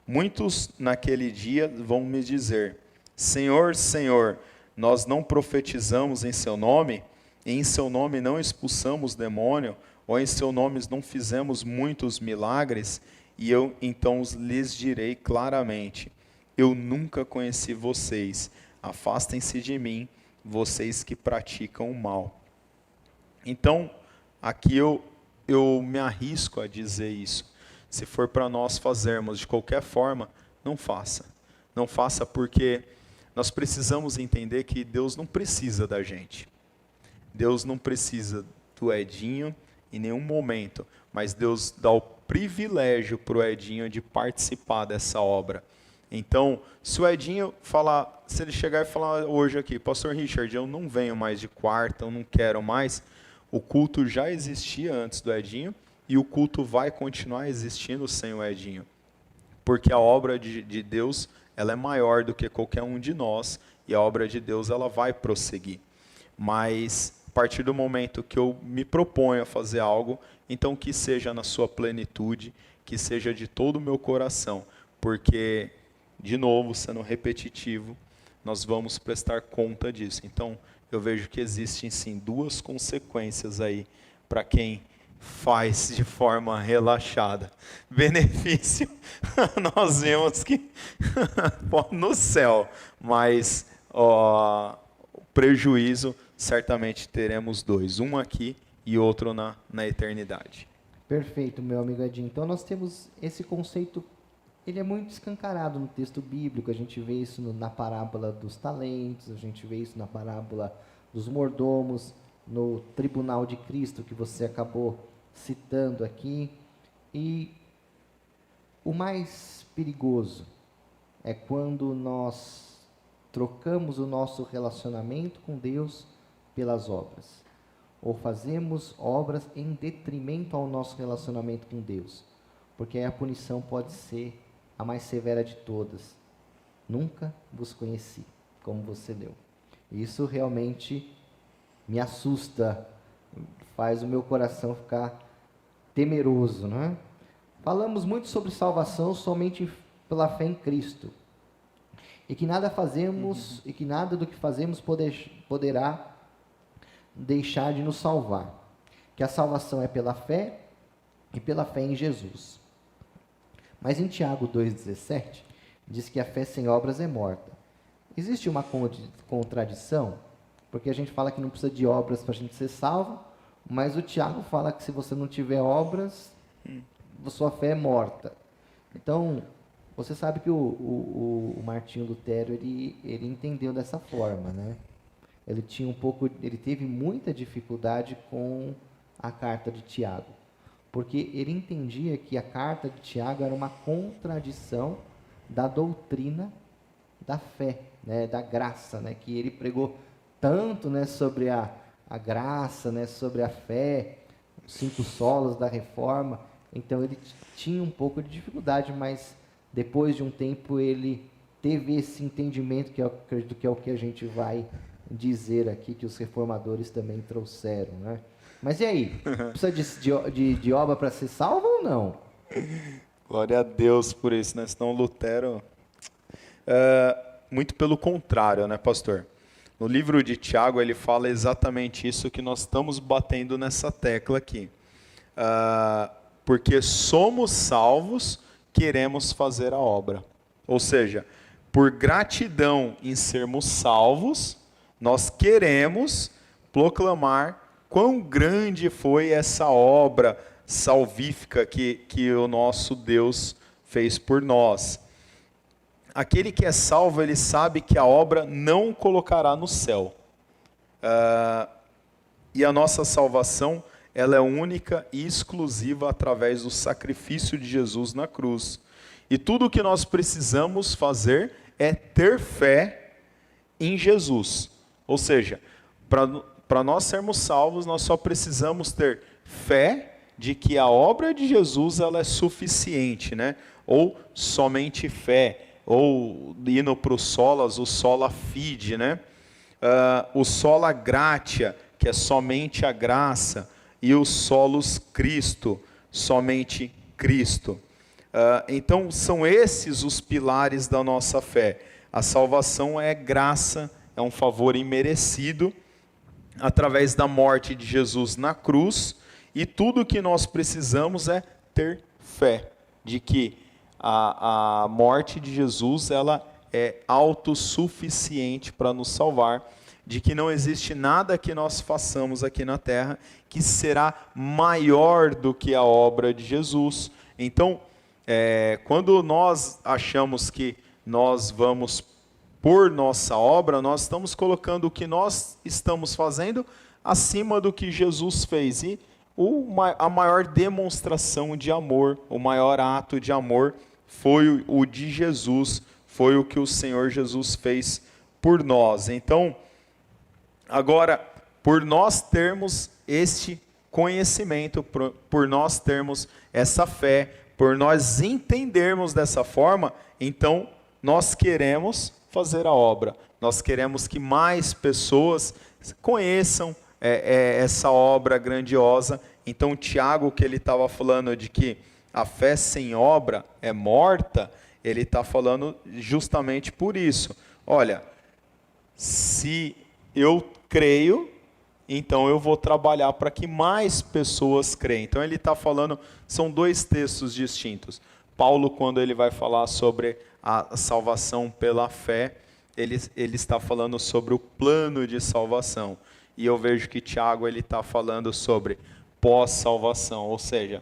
Muitos naquele dia vão me dizer, Senhor, Senhor, nós não profetizamos em seu nome, e em seu nome não expulsamos demônio, ou em seu nome não fizemos muitos milagres? E eu então lhes direi claramente, eu nunca conheci vocês, afastem-se de mim, vocês que praticam o mal. Então, aqui eu me arrisco a dizer isso. Se for para nós fazermos de qualquer forma, não faça. Não faça porque nós precisamos entender que Deus não precisa da gente. Deus não precisa do Edinho em nenhum momento, mas Deus dá o privilégio para o Edinho de participar dessa obra. Então, se o Edinho falar, se ele chegar e falar hoje aqui, Pastor Richard, eu não venho mais de quarta, eu não quero mais, o culto já existia antes do Edinho e o culto vai continuar existindo sem o Edinho. Porque a obra de Deus, ela é maior do que qualquer um de nós e a obra de Deus ela vai prosseguir. Mas a partir do momento que eu me proponho a fazer algo, então que seja na sua plenitude, que seja de todo o meu coração, porque, de novo, sendo repetitivo, nós vamos prestar conta disso. Então, eu vejo que existem sim duas consequências aí para quem faz de forma relaxada. Benefício, nós vemos que no céu, mas prejuízo, certamente teremos dois, um aqui e outro na eternidade. Perfeito, meu amigo Edinho. Então nós temos esse conceito, ele é muito escancarado no texto bíblico, a gente vê isso na parábola dos talentos, a gente vê isso na parábola dos mordomos, no tribunal de Cristo, que você acabou citando aqui. E o mais perigoso é quando nós trocamos o nosso relacionamento com Deus pelas obras, ou fazemos obras em detrimento ao nosso relacionamento com Deus, porque aí a punição pode ser a mais severa de todas. Nunca vos conheci, como você leu. Isso realmente me assusta, faz o meu coração ficar temeroso, não é? Falamos muito sobre salvação somente pela fé em Cristo, e que nada fazemos, e que nada do que fazemos poderá deixar de nos salvar. Que a salvação é pela fé e pela fé em Jesus. Mas em Tiago 2,17, diz que a fé sem obras é morta. Existe uma contradição, porque a gente fala que não precisa de obras para a gente ser salvo, mas o Tiago fala que se você não tiver obras, a sua fé é morta. Então, você sabe que o Martinho Lutero, ele entendeu dessa forma, né? Ele teve muita dificuldade com a carta de Tiago, porque ele entendia que a carta de Tiago era uma contradição da doutrina da fé, né, da graça, né, que ele pregou tanto, né, sobre a graça, né, sobre a fé, os 5 solas da Reforma. Então ele tinha um pouco de dificuldade, mas depois de um tempo ele teve esse entendimento, que eu acredito que é o que a gente vai dizer aqui, que os reformadores também trouxeram, né? Mas e aí? Precisa de obra para ser salvo ou não? Glória a Deus por isso, né? Senão Lutero... muito pelo contrário, né, pastor? No livro de Tiago, ele fala exatamente isso que nós estamos batendo nessa tecla aqui. Porque somos salvos, queremos fazer a obra. Ou seja, por gratidão em sermos salvos, nós queremos proclamar quão grande foi essa obra salvífica que o nosso Deus fez por nós. Aquele que é salvo, ele sabe que a obra não o colocará no céu. E a nossa salvação, ela é única e exclusiva através do sacrifício de Jesus na cruz. E tudo o que nós precisamos fazer é ter fé em Jesus. Ou seja, para nós sermos salvos, nós só precisamos ter fé de que a obra de Jesus ela é suficiente, né? Ou somente fé, ou indo para o solas, o sola fide, né? O sola gratia, que é somente a graça, e o solus Cristo, somente Cristo. Então, são esses os pilares da nossa fé. A salvação é graça, é um favor imerecido, através da morte de Jesus na cruz, e tudo que nós precisamos é ter fé, de que a morte de Jesus ela é autossuficiente para nos salvar, de que não existe nada que nós façamos aqui na terra que será maior do que a obra de Jesus. Então, quando nós achamos que nós vamos por nossa obra, nós estamos colocando o que nós estamos fazendo acima do que Jesus fez. E a maior demonstração de amor, o maior ato de amor foi o de Jesus, foi o que o Senhor Jesus fez por nós. Então, agora, por nós termos este conhecimento, por nós termos essa fé, por nós entendermos dessa forma, então nós queremos fazer a obra. Nós queremos que mais pessoas conheçam essa obra grandiosa. Então, Tiago, que ele estava falando de que a fé sem obra é morta, ele está falando justamente por isso. Olha, se eu creio, então eu vou trabalhar para que mais pessoas creem. Então ele está falando, são dois textos distintos. Paulo, quando ele vai falar sobre a salvação pela fé, ele está falando sobre o plano de salvação. E eu vejo que Tiago está falando sobre pós-salvação, ou seja,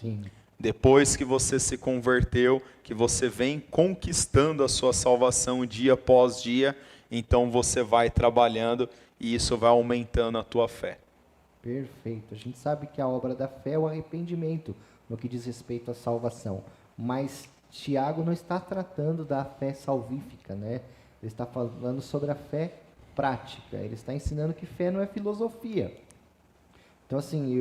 Sim. Depois que você se converteu, que você vem conquistando a sua salvação dia após dia, então você vai trabalhando e isso vai aumentando a tua fé. Perfeito. A gente sabe que a obra da fé é o arrependimento no que diz respeito à salvação. Mas Tiago não está tratando da fé salvífica, né? Ele está falando sobre a fé prática. Ele está ensinando que fé não é filosofia. Então, assim,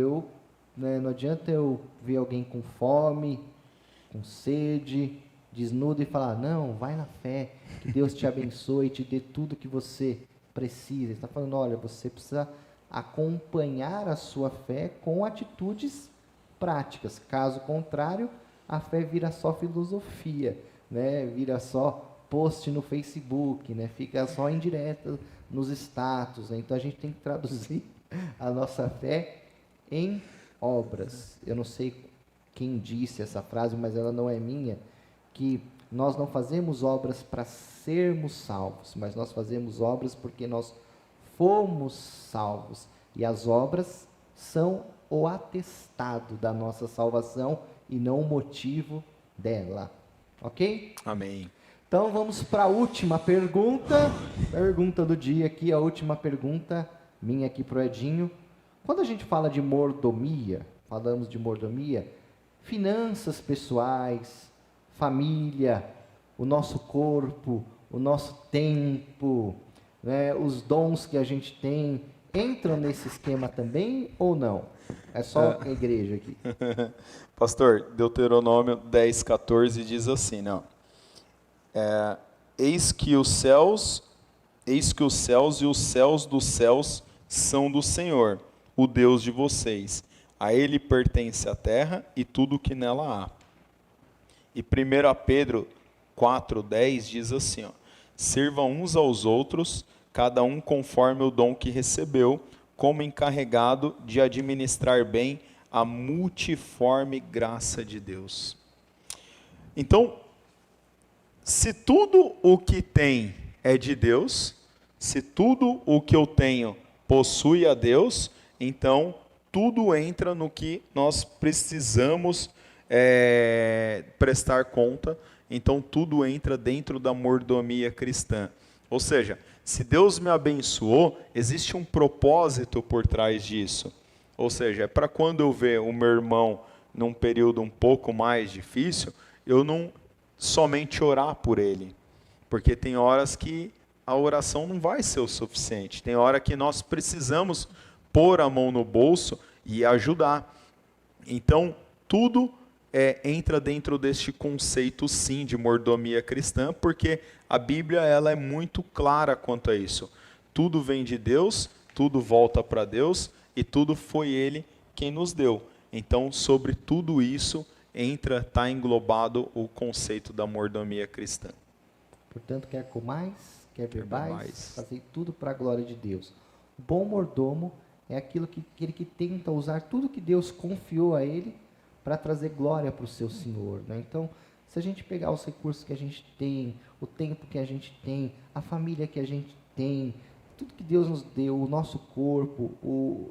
não adianta eu ver alguém com fome, com sede, desnudo e falar, não, vai na fé, que Deus te abençoe e te dê tudo que você precisa. Ele está falando, olha, você precisa acompanhar a sua fé com atitudes práticas. Caso contrário, a fé vira só filosofia, né? Vira só post no Facebook, né? Fica só indireta nos status, né? Então a gente tem que traduzir a nossa fé em obras. Eu não sei quem disse essa frase, mas ela não é minha, que nós não fazemos obras para sermos salvos, mas nós fazemos obras porque nós fomos salvos. E as obras são o atestado da nossa salvação e não o motivo dela. Ok? Amém. Então vamos para a última pergunta. Pergunta do dia aqui, a última pergunta minha aqui pro Edinho. Quando a gente fala de mordomia, falamos de mordomia, finanças pessoais, família, o nosso corpo, o nosso tempo, né, os dons que a gente tem, entram nesse esquema também ou não? É só a igreja aqui. Pastor, Deuteronômio 10:14 diz assim, não? Eis que os céus e os céus dos céus são do Senhor, o Deus de vocês. A ele pertence a terra e tudo o que nela há. E 1 Pedro 4:10 diz assim, ó, sirvam uns aos outros, cada um conforme o dom que recebeu, como encarregado de administrar bem a multiforme graça de Deus. Então, se tudo o que tem é de Deus, se tudo o que eu tenho possui a Deus, então tudo entra no que nós precisamos prestar conta. Então tudo entra dentro da mordomia cristã. Ou seja, se Deus me abençoou, existe um propósito por trás disso. Ou seja, é para quando eu ver o meu irmão num período um pouco mais difícil, eu não somente orar por ele. Porque tem horas que a oração não vai ser o suficiente. Tem hora que nós precisamos pôr a mão no bolso e ajudar. Então, tudo entra dentro deste conceito, sim, de mordomia cristã, porque a Bíblia ela é muito clara quanto a isso. Tudo vem de Deus, tudo volta para Deus e tudo foi Ele quem nos deu. Então, sobre tudo isso, está englobado o conceito da mordomia cristã. Portanto, quer comais, quer bebais, fazer tudo para a glória de Deus. O bom mordomo é aquele que tenta usar tudo que Deus confiou a ele para trazer glória para o seu Senhor, né? Então, se a gente pegar os recursos que a gente tem, o tempo que a gente tem, a família que a gente tem, tudo que Deus nos deu, o nosso corpo,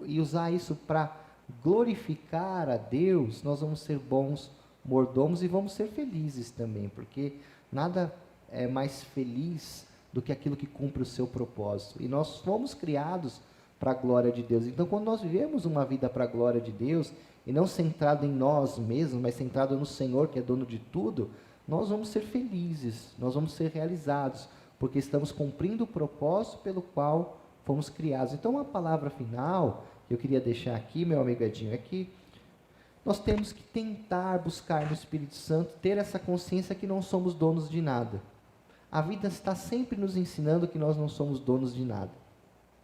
e usar isso para glorificar a Deus, nós vamos ser bons mordomos e vamos ser felizes também, porque nada é mais feliz do que aquilo que cumpre o seu propósito. E nós fomos criados para a glória de Deus. Então, quando nós vivemos uma vida para a glória de Deus, e não centrado em nós mesmos, mas centrado no Senhor, que é dono de tudo, nós vamos ser felizes, nós vamos ser realizados, porque estamos cumprindo o propósito pelo qual fomos criados. Então, a palavra final que eu queria deixar aqui, meu amigo Edinho, é que nós temos que tentar buscar no Espírito Santo, ter essa consciência que não somos donos de nada. A vida está sempre nos ensinando que nós não somos donos de nada.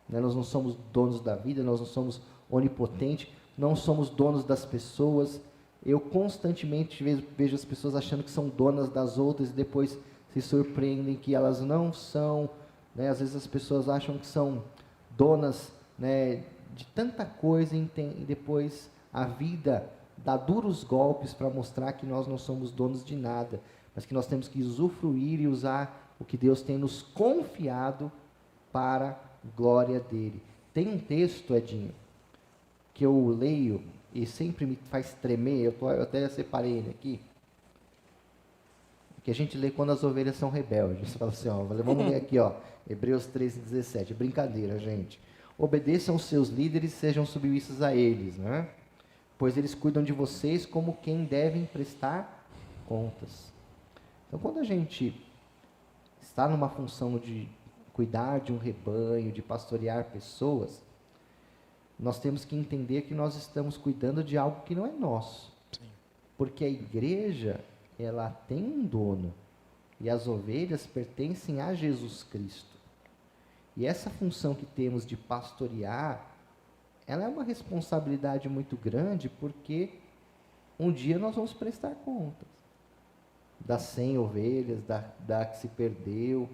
Nós não somos donos da vida, nós não somos onipotentes, não somos donos das pessoas. Eu constantemente vejo as pessoas achando que são donas das outras e depois se surpreendem que elas não são, né? Às vezes as pessoas acham que são donas, né, de tanta coisa e depois a vida dá duros golpes para mostrar que nós não somos donos de nada, mas que nós temos que usufruir e usar o que Deus tem nos confiado para a glória dele. Tem um texto, Edinho, que eu leio e sempre me faz tremer, eu até separei ele aqui, que a gente lê quando as ovelhas são rebeldes. Você fala assim, ó, vamos ler aqui, ó, Hebreus 13:17, brincadeira, gente. Obedeçam os seus líderes, sejam submissos a eles, né? Pois eles cuidam de vocês como quem devem prestar contas. Então, quando a gente está numa função de cuidar de um rebanho, de pastorear pessoas, nós temos que entender que nós estamos cuidando de algo que não é nosso. Sim. Porque a igreja, ela tem um dono, e as ovelhas pertencem a Jesus Cristo. E essa função que temos de pastorear, ela é uma responsabilidade muito grande, porque um dia nós vamos prestar contas das 100 ovelhas, da que se perdeu.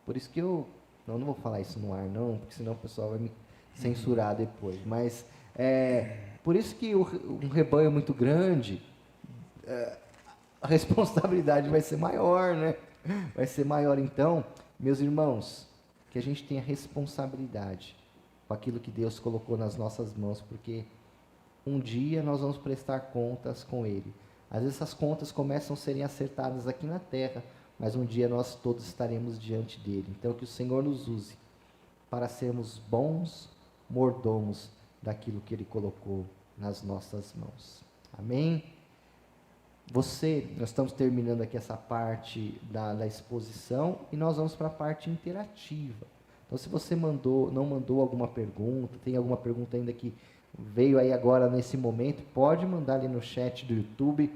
Por isso que eu não vou falar isso no ar não, porque senão o pessoal vai me censurar depois, mas por isso que um rebanho muito grande, a responsabilidade vai ser maior, né? Vai ser maior. Então, meus irmãos, que a gente tenha responsabilidade com aquilo que Deus colocou nas nossas mãos, porque um dia nós vamos prestar contas com Ele. Às vezes essas contas começam a serem acertadas aqui na terra, mas um dia nós todos estaremos diante dEle. Então, que o Senhor nos use para sermos bons mordomos daquilo que Ele colocou nas nossas mãos. Amém? Nós estamos terminando aqui essa parte da exposição e nós vamos para a parte interativa. Então, se você não mandou alguma pergunta, tem alguma pergunta ainda que veio aí agora nesse momento, pode mandar ali no chat do YouTube,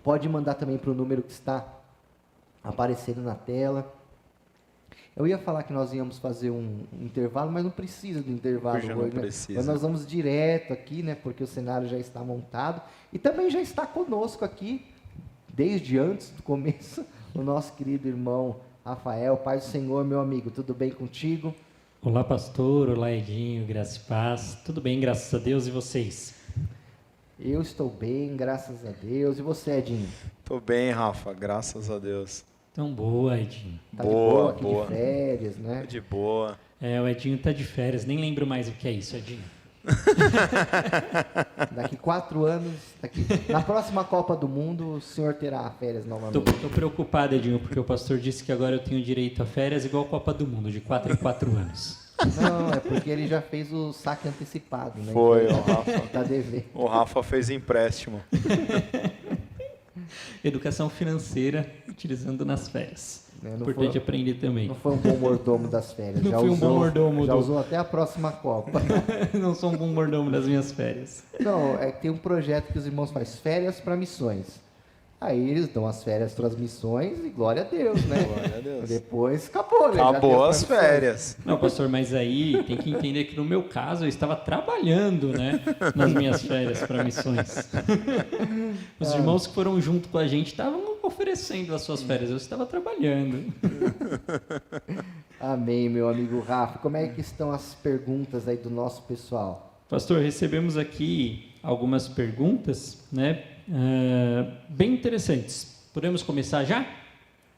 pode mandar também para o número que está aparecendo na tela. Eu ia falar que nós íamos fazer um intervalo, mas não precisa do intervalo hoje, né? Mas nós vamos direto aqui, né? Porque o cenário já está montado e também já está conosco aqui, desde antes do começo, o nosso querido irmão Rafael. Pai do Senhor, meu amigo, tudo bem contigo? Olá, pastor. Olá, Edinho. Graça e paz. Tudo bem, graças a Deus. E vocês? Eu estou bem, graças a Deus. E você, Edinho? Estou bem, Rafa, graças a Deus. Tão boa, Edinho. Tá boa, de férias, né? De boa. O Edinho tá de férias, nem lembro mais o que é isso, Edinho. Daqui 4 anos, na próxima Copa do Mundo, o senhor terá férias novamente. Tô preocupado, Edinho, porque o pastor disse que agora eu tenho direito a férias igual a Copa do Mundo, de 4 em 4 anos. Não, é porque ele já fez o saque antecipado, né? Foi, então, o Rafa. Tá devendo. O Rafa fez empréstimo. Educação financeira utilizando nas férias. Importante aprender também. Não foi um bom mordomo das férias. Não fui um bom mordomo. Já usou até a próxima Copa. Não sou um bom mordomo das minhas férias. Não, é que tem um projeto que os irmãos fazem, férias para missões. Aí eles dão as férias para as missões e glória a Deus, né? Glória a Deus. Depois acabou, né? Acabou as férias. Não, pastor, mas aí tem que entender que no meu caso eu estava trabalhando, né? Nas minhas férias para missões. Os irmãos que foram junto com a gente estavam oferecendo as suas férias, eu estava trabalhando. Amém, meu amigo Rafa. Como é que estão as perguntas aí do nosso pessoal? Pastor, recebemos aqui algumas perguntas, né? Bem interessantes. Podemos começar já?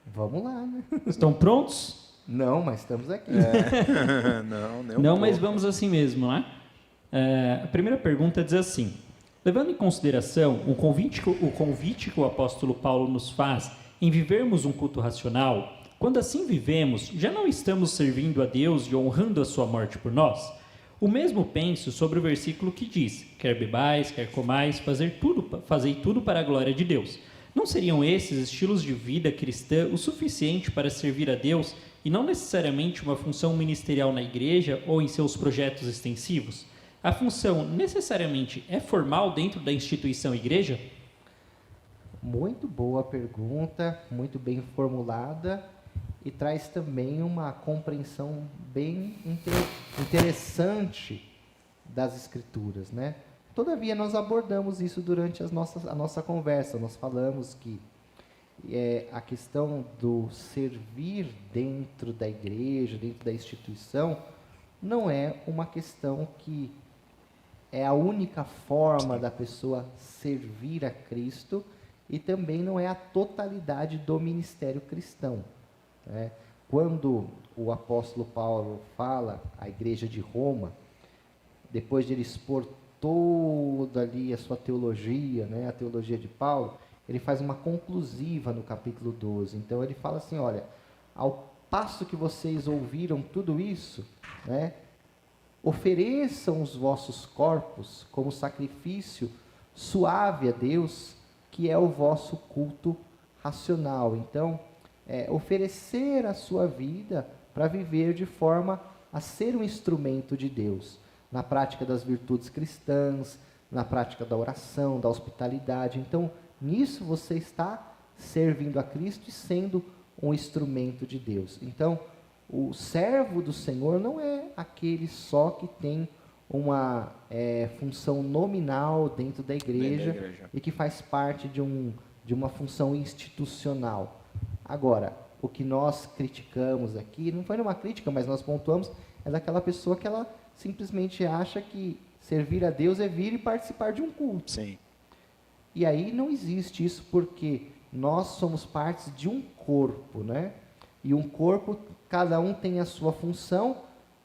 Vamos lá, né? Estão prontos? Não, mas estamos aqui. Não, nem um Não, mas pouco. vamos assim mesmo, né? A primeira pergunta diz assim: levando em consideração o convite que o apóstolo Paulo nos faz em vivermos um culto racional, quando assim vivemos, já não estamos servindo a Deus e honrando a sua morte por nós? O mesmo penso sobre o versículo que diz: quer bebais, quer comais, fazei tudo para a glória de Deus. Não seriam esses estilos de vida cristã o suficiente para servir a Deus e não necessariamente uma função ministerial na igreja ou em seus projetos extensivos? A função necessariamente é formal dentro da instituição igreja? Muito boa pergunta, muito bem formulada e traz também uma compreensão bem interessante das Escrituras, né? Todavia, nós abordamos isso durante a nossa conversa. Nós falamos que a questão do servir dentro da igreja, dentro da instituição, não é uma questão que é a única forma da pessoa servir a Cristo e também não é a totalidade do ministério cristão. Né? Quando o apóstolo Paulo fala à igreja de Roma, depois de ele expor toda ali a sua teologia, né, a teologia de Paulo, ele faz uma conclusiva no capítulo 12. Então ele fala assim, olha, ao passo que vocês ouviram tudo isso, né, ofereçam os vossos corpos como sacrifício suave a Deus, que é o vosso culto racional. Então, oferecer a sua vida para viver de forma a ser um instrumento de Deus, na prática das virtudes cristãs, na prática da oração, da hospitalidade. Então, nisso você está servindo a Cristo e sendo um instrumento de Deus. Então, o servo do Senhor não é aquele só que tem uma função nominal dentro da igreja e que faz parte de uma função institucional. Agora, o que nós criticamos aqui, não foi uma crítica, mas nós pontuamos, é daquela pessoa que ela simplesmente acha que servir a Deus é vir e participar de um culto. Sim. E aí não existe isso, porque nós somos partes de um corpo, né? E um corpo, cada um tem a sua função,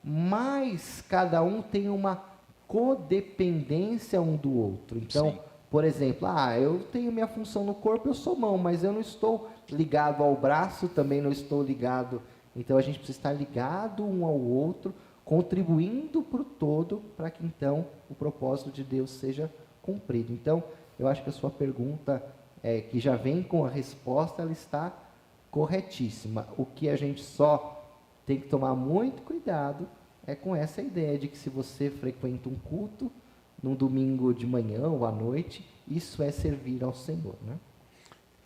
mas cada um tem uma codependência um do outro. Então, sim, por exemplo, eu tenho minha função no corpo, eu sou mão, mas eu não estou ligado ao braço, também não estou ligado. Então, a gente precisa estar ligado um ao outro, contribuindo para o todo, para que então o propósito de Deus seja cumprido. Então, eu acho que a sua pergunta, que já vem com a resposta, ela está corretíssima. O que a gente só tem que tomar muito cuidado é com essa ideia de que se você frequenta um culto, num domingo de manhã ou à noite, isso é servir ao Senhor, né?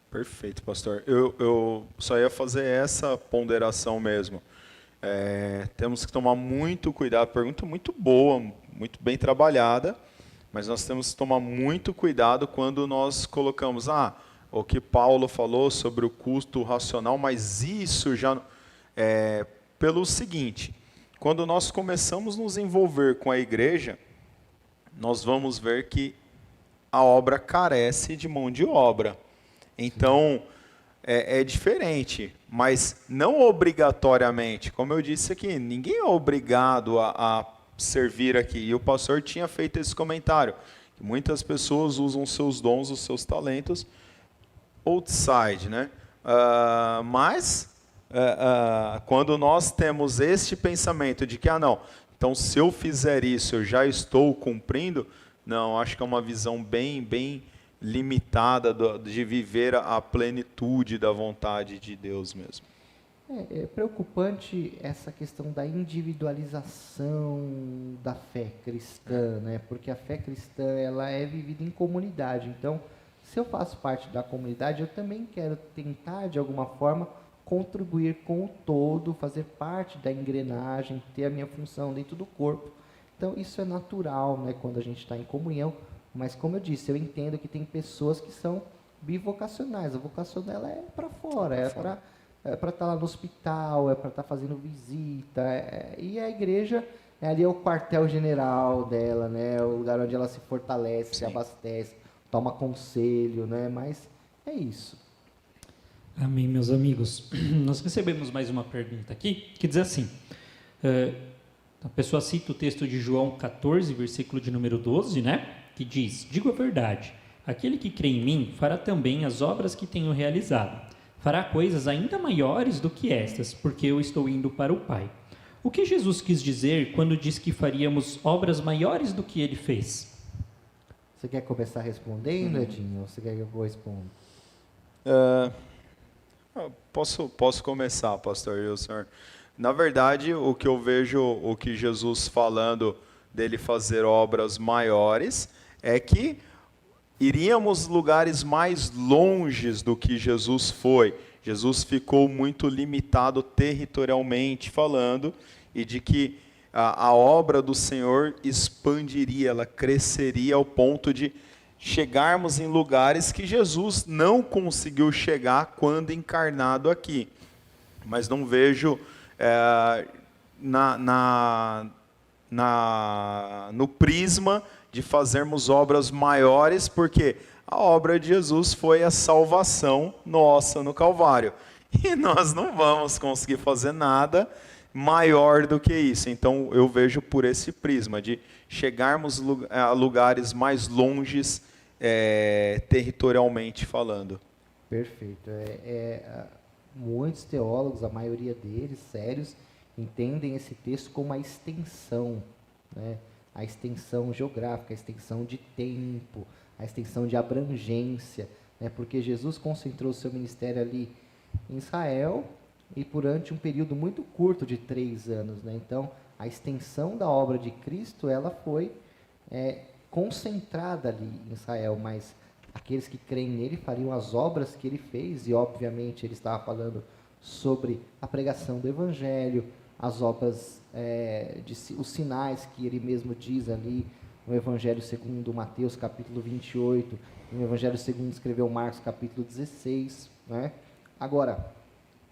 Perfeito, pastor. Eu só ia fazer essa ponderação mesmo. Temos que tomar muito cuidado. Pergunta muito boa, muito bem trabalhada, mas nós temos que tomar muito cuidado quando nós colocamos o que Paulo falou sobre o culto racional, mas isso já pelo seguinte: quando nós começamos a nos envolver com a igreja, nós vamos ver que a obra carece de mão de obra. Então, é diferente, mas não obrigatoriamente. Como eu disse aqui, ninguém é obrigado a servir aqui. E o pastor tinha feito esse comentário. Que muitas pessoas usam seus dons, os seus talentos, outside, né? Mas quando nós temos este pensamento de que, não, então se eu fizer isso, eu já estou cumprindo, não, acho que é uma visão bem limitada de viver a plenitude da vontade de Deus mesmo. É preocupante essa questão da individualização da fé cristã, né? Porque a fé cristã ela é vivida em comunidade. Então, se eu faço parte da comunidade, eu também quero tentar, de alguma forma, contribuir com o todo, fazer parte da engrenagem, ter a minha função dentro do corpo. Então, isso é natural, né? Quando a gente está em comunhão. Mas, como eu disse, eu entendo que tem pessoas que são bivocacionais. A vocação dela é para fora, é para estar lá no hospital, é para estar fazendo visita. E a igreja ali é o quartel-general dela, né? É o lugar onde ela se fortalece, se abastece, toma conselho, né? Mas é isso. Amém, meus amigos. Nós recebemos mais uma pergunta aqui, que diz assim, a pessoa cita o texto de João 14, versículo de número 12, né? Que diz, digo a verdade, aquele que crê em mim fará também as obras que tenho realizado. Fará coisas ainda maiores do que estas, porque eu estou indo para o Pai. O que Jesus quis dizer quando disse que faríamos obras maiores do que ele fez? Você quer começar respondendo, Edinho, ou você quer que eu responda? Posso começar, pastor Wilson. Na verdade, o que eu vejo, o que Jesus falando dele fazer obras maiores, é que iríamos lugares mais longes do que Jesus foi. Jesus ficou muito limitado territorialmente falando, e de que a obra do Senhor expandiria, ela cresceria ao ponto de chegarmos em lugares que Jesus não conseguiu chegar quando encarnado aqui. Mas não vejo no prisma de fazermos obras maiores, porque a obra de Jesus foi a salvação nossa no Calvário. E nós não vamos conseguir fazer nada maior do que isso. Então eu vejo por esse prisma, de chegarmos a lugares mais longes, territorialmente falando. Perfeito. Muitos teólogos, a maioria deles, sérios, entendem esse texto como a extensão, né? A extensão geográfica, a extensão de tempo, a extensão de abrangência, né? Porque Jesus concentrou o seu ministério ali em Israel e durante um período muito curto de 3 anos, né? Então, a extensão da obra de Cristo, ela foi concentrada ali em Israel, mas aqueles que creem nele fariam as obras que ele fez, e obviamente ele estava falando sobre a pregação do Evangelho, as obras, os sinais que ele mesmo diz ali no Evangelho segundo Mateus, capítulo 28, no Evangelho segundo escreveu Marcos, capítulo 16, né? Agora,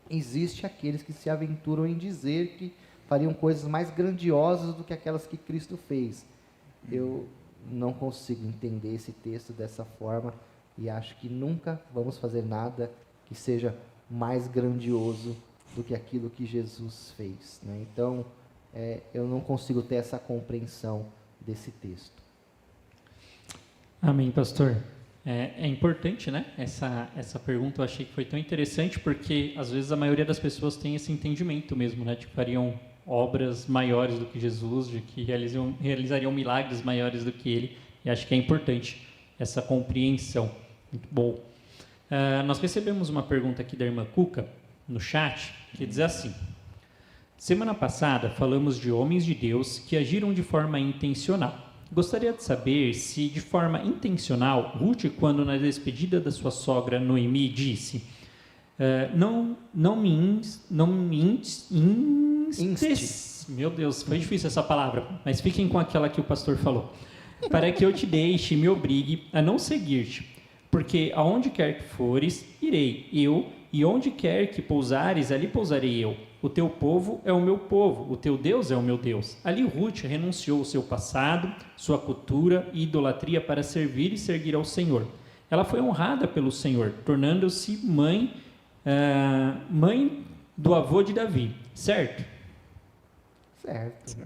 existe aqueles que se aventuram em dizer que fariam coisas mais grandiosas do que aquelas que Cristo fez. Eu não consigo entender esse texto dessa forma e acho que nunca vamos fazer nada que seja mais grandioso do que aquilo que Jesus fez, né? Então, eu não consigo ter essa compreensão desse texto. Amém, pastor. É importante, né? Essa pergunta eu achei que foi tão interessante, porque às vezes a maioria das pessoas tem esse entendimento mesmo, né? De que fariam obras maiores do que Jesus, de que realizariam milagres maiores do que ele, e acho que é importante essa compreensão. Muito bom. Nós recebemos uma pergunta aqui da irmã Cuca, no chat, que diz assim: semana passada falamos de homens de Deus que agiram de forma intencional. Gostaria de saber se, de forma intencional, Ruth, quando na despedida da sua sogra Noemi, disse: não me instes. Meu Deus, foi difícil essa palavra, mas fiquem com aquela que o pastor falou. Para que eu te deixe e me obrigue a não seguir-te, porque aonde quer que fores, irei eu, e onde quer que pousares, ali pousarei eu. O teu povo é o meu povo, o teu Deus é o meu Deus. Ali Ruth renunciou ao seu passado, sua cultura e idolatria para servir e seguir ao Senhor. Ela foi honrada pelo Senhor, tornando-se mãe mãe do avô de Davi, certo? Certo.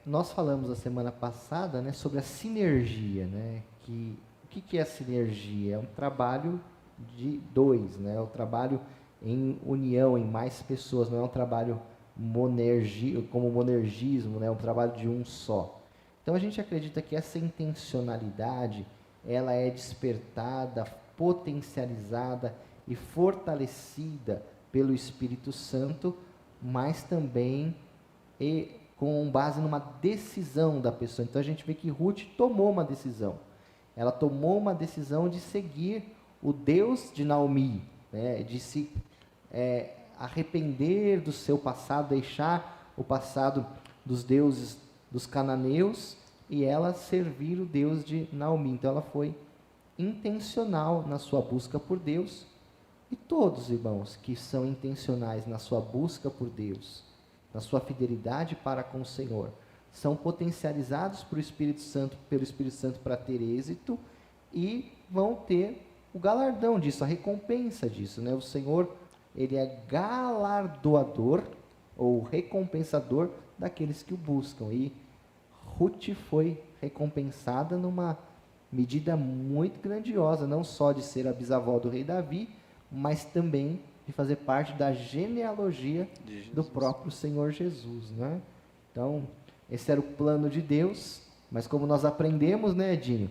Nós falamos a semana passada, né, sobre a sinergia, né? O que é a sinergia? É um trabalho de dois, né? É um trabalho em união, em mais pessoas, não é um trabalho como monergismo, né? É um trabalho de um só. Então a gente acredita que essa intencionalidade, ela é despertada, potencializada e fortalecida pelo Espírito Santo, mas também com base numa decisão da pessoa. Então a gente vê que Ruth tomou uma decisão. Ela tomou uma decisão de seguir o Deus de Naomi, né? De se arrepender do seu passado, deixar o passado dos deuses dos cananeus e ela servir o Deus de Naomi. Então ela foi intencional na sua busca por Deus. E todos, irmãos, que são intencionais na sua busca por Deus, na sua fidelidade para com o Senhor, são potencializados pelo Espírito Santo para ter êxito e vão ter o galardão disso, a recompensa disso, né? O Senhor, ele é galardoador ou recompensador daqueles que o buscam. E Ruth foi recompensada numa medida muito grandiosa, não só de ser a bisavó do rei Davi, mas também de fazer parte da genealogia do próprio Senhor Jesus, né? Então, esse era o plano de Deus, mas como nós aprendemos, né, Edinho?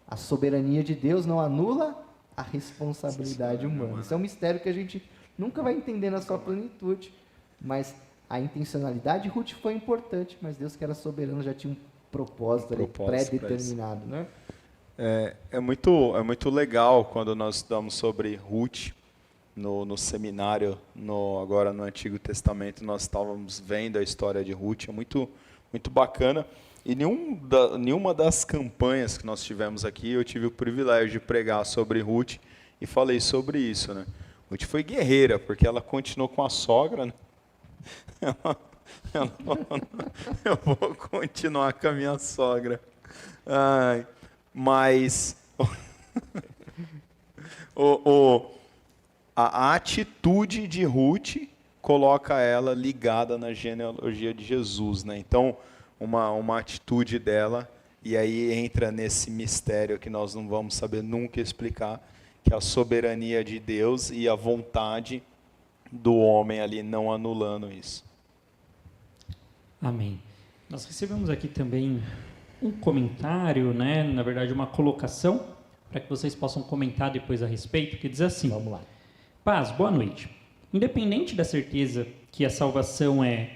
A soberania de Deus não anula a responsabilidade humana. Isso é um mistério que a gente nunca vai entender na sua plenitude, mas a intencionalidade de Ruth foi importante, mas Deus, que era soberano, já tinha um propósito pré-determinado, né? É muito legal quando nós estudamos sobre Ruth no seminário, agora no Antigo Testamento, nós estávamos vendo a história de Ruth, é muito bacana. E nenhuma das campanhas que nós tivemos aqui, eu tive o privilégio de pregar sobre Ruth e falei sobre isso, né? Ruth foi guerreira, porque ela continuou com a sogra, né? Eu vou continuar com a minha sogra. Mas a atitude de Ruth coloca ela ligada na genealogia de Jesus, né? Então, uma atitude dela, e aí entra nesse mistério que nós não vamos saber nunca explicar, que é a soberania de Deus e a vontade do homem ali não anulando isso. Amém. Nós recebemos aqui também um comentário, né? Na verdade, uma colocação, para que vocês possam comentar depois a respeito, que diz assim: Vamos lá. Paz, boa noite. Independente da certeza que a salvação é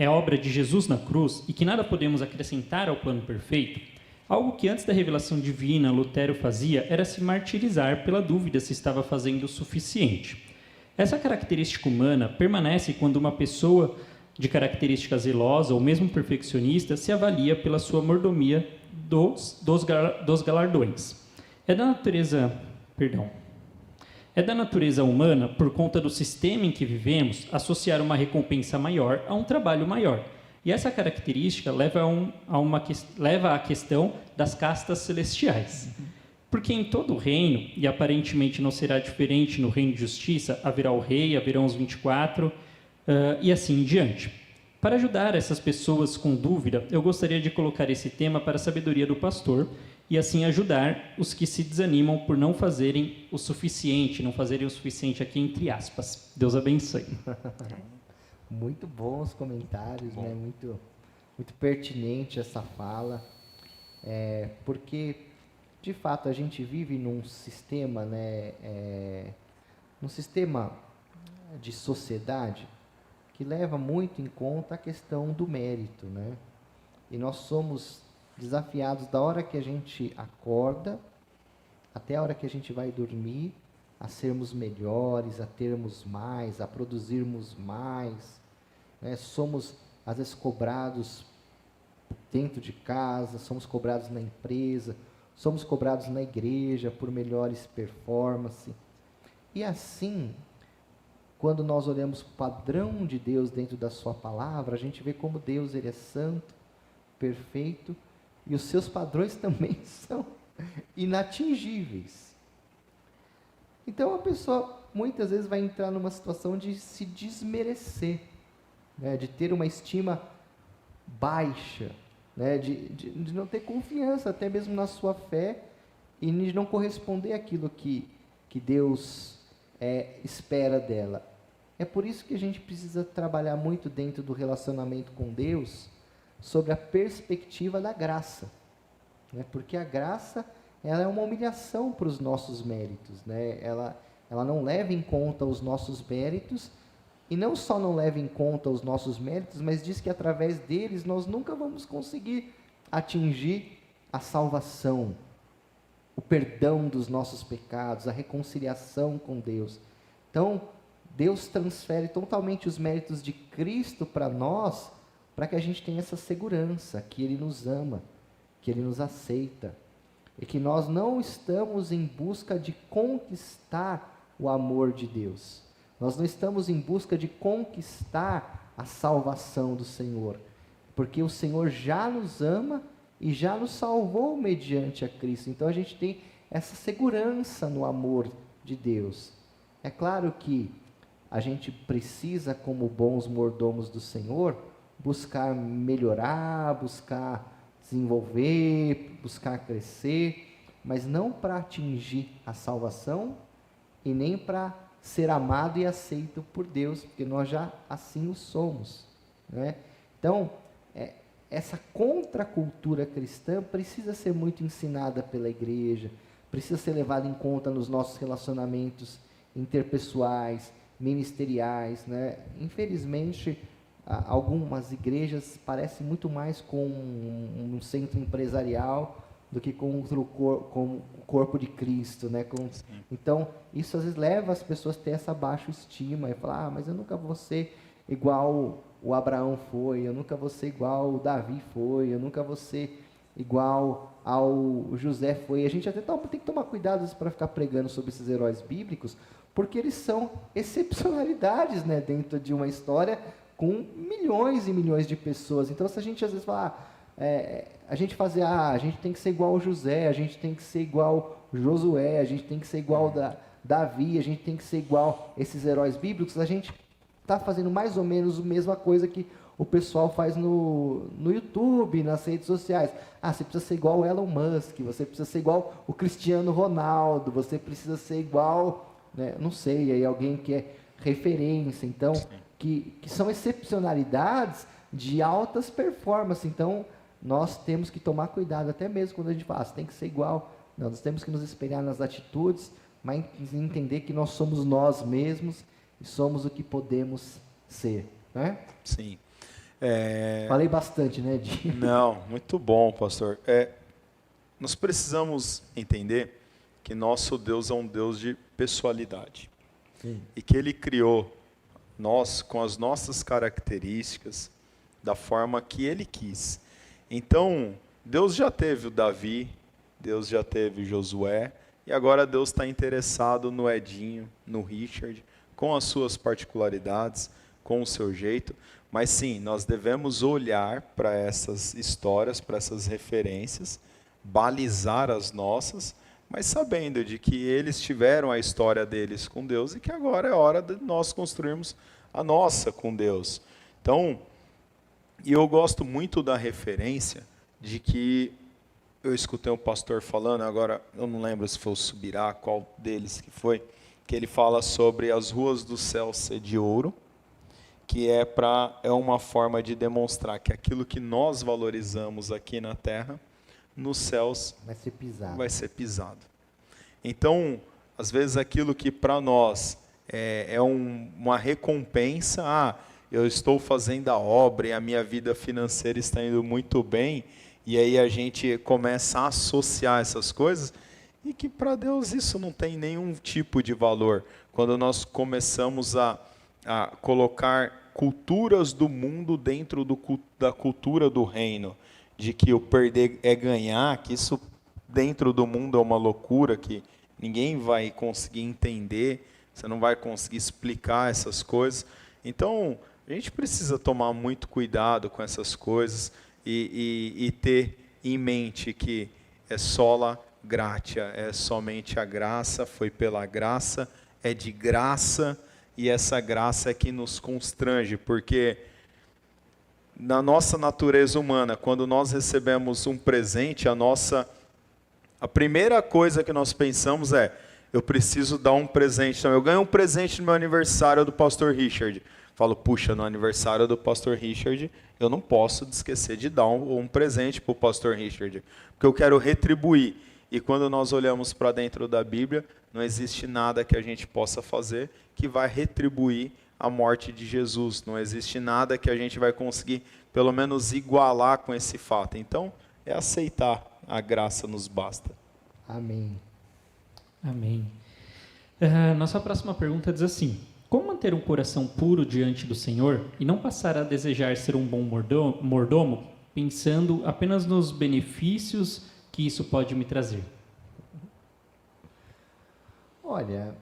obra de Jesus na cruz e que nada podemos acrescentar ao plano perfeito, algo que antes da revelação divina Lutero fazia era se martirizar pela dúvida se estava fazendo o suficiente. Essa característica humana permanece quando uma pessoa de característica zelosa ou mesmo perfeccionista se avalia pela sua mordomia dos galardões. É da natureza humana, por conta do sistema em que vivemos, associar uma recompensa maior a um trabalho maior. E essa característica leva à questão das castas celestiais. Porque em todo o reino, e aparentemente não será diferente no reino de justiça, haverá o rei, haverão os 24, e assim em diante. Para ajudar essas pessoas com dúvida, eu gostaria de colocar esse tema para a sabedoria do pastor, e assim ajudar os que se desanimam por não fazerem o suficiente aqui entre aspas. Deus abençoe. Muito bons comentários, né? Muito pertinente essa fala, porque de fato a gente vive num sistema, né? Num sistema de sociedade que leva muito em conta a questão do mérito, né? E nós somos desafiados da hora que a gente acorda até a hora que a gente vai dormir a sermos melhores, a termos mais, a produzirmos mais, né? Somos às vezes cobrados dentro de casa, somos cobrados na empresa, somos cobrados na igreja por melhores performances. E assim, quando nós olhamos o padrão de Deus dentro da sua palavra, a gente vê como Deus, ele é santo, perfeito, e os seus padrões também são inatingíveis. Então a pessoa muitas vezes vai entrar numa situação de se desmerecer, né, de ter uma estima baixa, né, de não ter confiança até mesmo na sua fé e de não corresponder àquilo que Deus espera dela. É por isso que a gente precisa trabalhar muito dentro do relacionamento com Deus sobre a perspectiva da graça, né? Porque a graça, ela é uma humilhação para os nossos méritos, né? Ela não leva em conta os nossos méritos, e não só não leva em conta os nossos méritos, mas diz que através deles nós nunca vamos conseguir atingir a salvação, o perdão dos nossos pecados, a reconciliação com Deus. Então, Deus transfere totalmente os méritos de Cristo para nós, para que a gente tenha essa segurança, que Ele nos ama, que Ele nos aceita, e que nós não estamos em busca de conquistar o amor de Deus. Nós não estamos em busca de conquistar a salvação do Senhor, porque o Senhor já nos ama e já nos salvou mediante a Cristo. Então a gente tem essa segurança no amor de Deus. É claro que a gente precisa, como bons mordomos do Senhor, buscar melhorar, buscar desenvolver, buscar crescer, mas não para atingir a salvação e nem para ser amado e aceito por Deus, porque nós já assim o somos, né? Então, essa contracultura cristã precisa ser muito ensinada pela igreja, precisa ser levada em conta nos nossos relacionamentos interpessoais, ministeriais, né? Infelizmente, algumas igrejas parecem muito mais com um centro empresarial do que com o corpo de Cristo, né? Então, isso às vezes leva as pessoas a ter essa baixa estima e falar, mas eu nunca vou ser igual o Abraão foi, eu nunca vou ser igual o Davi foi, eu nunca vou ser igual ao José foi. A gente até tem que tomar cuidado para ficar pregando sobre esses heróis bíblicos, porque eles são excepcionalidades, né, dentro de uma história com milhões e milhões de pessoas. Então, se a gente às vezes falar, a gente tem que ser igual ao José, a gente tem que ser igual ao Josué, a gente tem que ser igual a Davi, a gente tem que ser igual a esses heróis bíblicos, a gente está fazendo mais ou menos a mesma coisa que o pessoal faz no YouTube, nas redes sociais. Você precisa ser igual o Elon Musk, você precisa ser igual o Cristiano Ronaldo, você precisa ser igual, né, não sei, aí alguém que é referência, então, que são excepcionalidades de altas performances. Então, nós temos que tomar cuidado, até mesmo quando a gente fala, tem que ser igual. Não, nós temos que nos espelhar nas atitudes, mas entender que nós somos nós mesmos e somos o que podemos ser, né? Sim. Falei bastante, né, Di? Não, muito bom, pastor. Nós precisamos entender que nosso Deus é um Deus de pessoalidade. Sim. E que Ele criou nós com as nossas características da forma que Ele quis. Então, Deus já teve o Davi, Deus já teve o Josué, e agora Deus está interessado no Edinho, no Richard, com as suas particularidades, com o seu jeito. Mas sim, nós devemos olhar para essas histórias, para essas referências, balizar as nossas, mas sabendo de que eles tiveram a história deles com Deus e que agora é hora de nós construirmos a nossa com Deus. Então, e eu gosto muito da referência de que eu escutei um pastor falando, agora eu não lembro se foi o Subirá, qual deles que foi, que ele fala sobre as ruas do céu ser de ouro, que é uma forma de demonstrar que aquilo que nós valorizamos aqui na terra, nos céus vai ser pisado. Então, às vezes aquilo que para nós uma recompensa, eu estou fazendo a obra e a minha vida financeira está indo muito bem, e aí a gente começa a associar essas coisas, e que para Deus isso não tem nenhum tipo de valor. Quando nós começamos a colocar culturas do mundo dentro da cultura do reino, de que o perder é ganhar, que isso dentro do mundo é uma loucura, que ninguém vai conseguir entender, você não vai conseguir explicar essas coisas. Então, a gente precisa tomar muito cuidado com essas coisas e ter em mente que sola gratia, é somente a graça, foi pela graça, é de graça, e essa graça é que nos constrange, porque na nossa natureza humana, quando nós recebemos um presente, a primeira coisa que nós pensamos é: eu preciso dar um presente. Então, eu ganho um presente no meu aniversário do pastor Richard. Falo, puxa, no aniversário do pastor Richard, eu não posso esquecer de dar um presente para o pastor Richard, porque eu quero retribuir. E quando nós olhamos para dentro da Bíblia, não existe nada que a gente possa fazer que vai retribuir a morte de Jesus. Não existe nada que a gente vai conseguir, pelo menos, igualar com esse fato. Então, é aceitar. A graça nos basta. Amém. Amém. Nossa próxima pergunta diz assim: como manter um coração puro diante do Senhor e não passar a desejar ser um bom mordomo, pensando apenas nos benefícios que isso pode me trazer? Olha,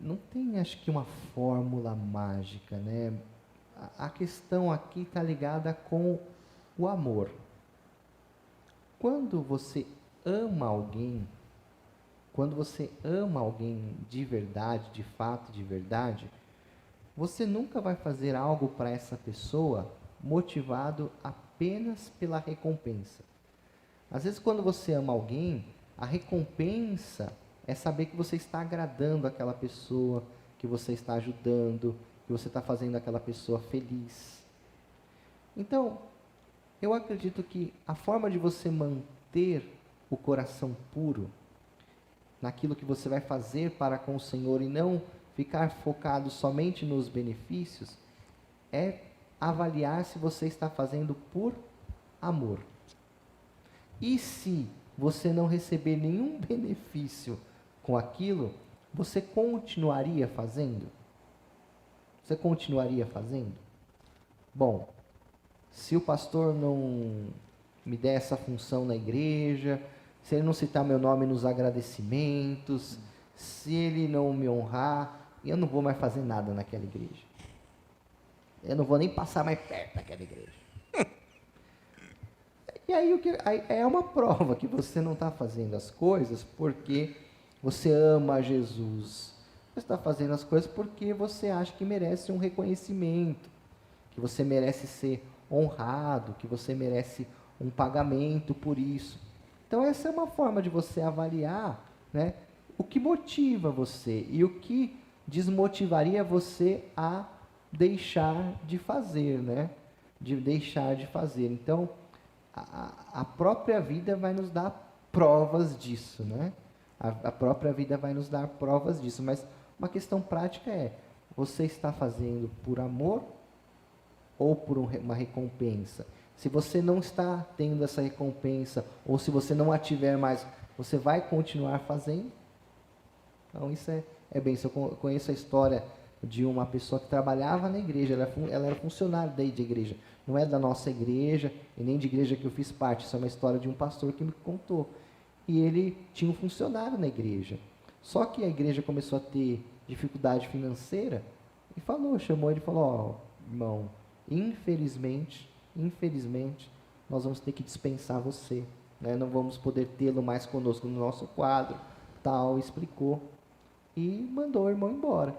não tem, acho que, uma fórmula mágica, né? A questão aqui está ligada com o amor. Quando você ama alguém, de verdade, de fato, de verdade, você nunca vai fazer algo para essa pessoa motivado apenas pela recompensa. Às vezes, quando você ama alguém, a recompensa é saber que você está agradando aquela pessoa, que você está ajudando, que você está fazendo aquela pessoa feliz. Então, eu acredito que a forma de você manter o coração puro naquilo que você vai fazer para com o Senhor e não ficar focado somente nos benefícios é avaliar se você está fazendo por amor. E se você não receber nenhum benefício com aquilo, você continuaria fazendo? Você continuaria fazendo? Bom, se o pastor não me der essa função na igreja, se ele não citar meu nome nos agradecimentos, se ele não me honrar, eu não vou mais fazer nada naquela igreja. Eu não vou nem passar mais perto daquela igreja. E aí é uma prova que você não está fazendo as coisas porque você ama Jesus. Você está fazendo as coisas porque você acha que merece um reconhecimento, que você merece ser honrado, que você merece um pagamento por isso. Então essa é uma forma de você avaliar, né, o que motiva você e o que desmotivaria você a deixar de fazer, né? De deixar de fazer. Então, a própria vida vai nos dar provas disso, né? A própria vida vai nos dar provas disso. Mas uma questão prática é: você está fazendo por amor ou por uma recompensa? Se você não está tendo essa recompensa, ou se você não a tiver mais, você vai continuar fazendo? Então, isso é bem. Eu conheço a história de uma pessoa que trabalhava na igreja, ela era funcionária da igreja. Não é da nossa igreja, e nem de igreja que eu fiz parte, isso é uma história de um pastor que me contou. E ele tinha um funcionário na igreja. Só que a igreja começou a ter dificuldade financeira, e chamou ele e falou: irmão, infelizmente, nós vamos ter que dispensar você, né? Não vamos poder tê-lo mais conosco no nosso quadro, tal, explicou. E mandou o irmão embora.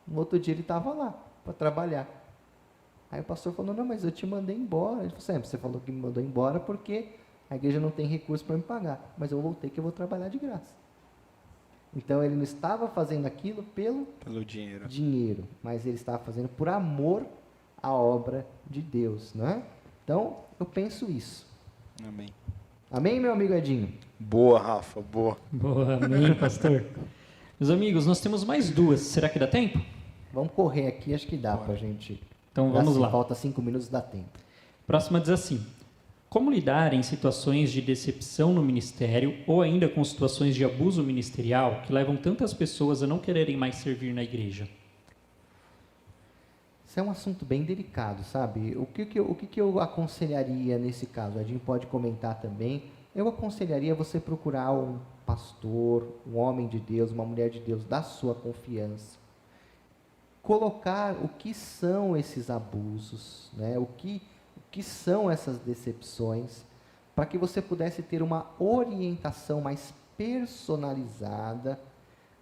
No outro dia ele estava lá para trabalhar. Aí o pastor falou: não, mas eu te mandei embora. Ele falou: você falou que me mandou embora porque a igreja não tem recurso para me pagar, mas eu voltei que eu vou trabalhar de graça. Então ele não estava fazendo aquilo pelo dinheiro, mas ele estava fazendo por amor à obra de Deus, né? Então eu penso isso. Amém. Amém, meu amigo Edinho? Boa, Rafa, boa. Boa, amém, pastor. Meus amigos, nós temos mais duas. Será que dá tempo? Vamos correr aqui, acho que dá para a gente. Então vamos lá. Falta 5 minutos, dá tempo. Próxima diz assim: como lidar em situações de decepção no ministério ou ainda com situações de abuso ministerial que levam tantas pessoas a não quererem mais servir na igreja? Isso é um assunto bem delicado, sabe? O que eu aconselharia nesse caso? A Edinho pode comentar também. Eu aconselharia você procurar um pastor, um homem de Deus, uma mulher de Deus da sua confiança. Colocar o que são esses abusos, né? O que são essas decepções, para que você pudesse ter uma orientação mais personalizada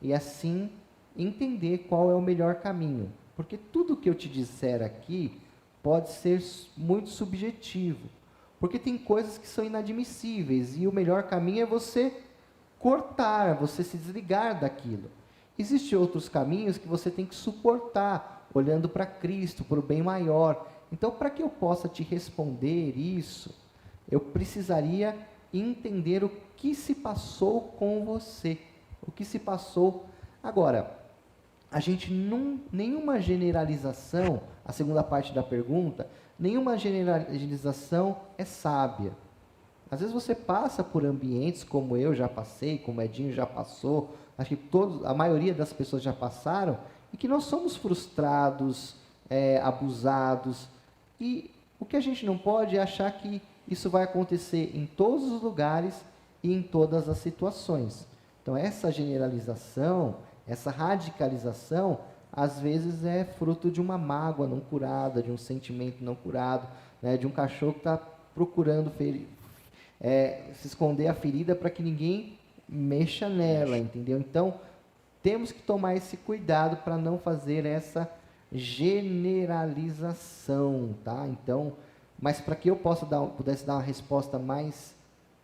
e assim entender qual é o melhor caminho. Porque tudo que eu te disser aqui pode ser muito subjetivo. Porque tem coisas que são inadmissíveis e o melhor caminho é você cortar, você se desligar daquilo. Existem outros caminhos que você tem que suportar, olhando para Cristo, para o bem maior. Então, para que eu possa te responder isso, eu precisaria entender o que se passou com você, o que se passou. Agora, a gente nenhuma generalização, a segunda parte da pergunta, nenhuma generalização é sábia. Às vezes você passa por ambientes como eu já passei, como o Edinho já passou, acho que a maioria das pessoas já passaram, e que nós somos frustrados, abusados, e o que a gente não pode é achar que isso vai acontecer em todos os lugares e em todas as situações. Então, essa generalização, essa radicalização, às vezes é fruto de uma mágoa não curada, de um sentimento não curado, né, de um cachorro que está procurando se esconder a ferida para que ninguém mexa nela, entendeu? Então, temos que tomar esse cuidado para não fazer essa generalização, tá? Então, mas para que eu pudesse dar uma resposta mais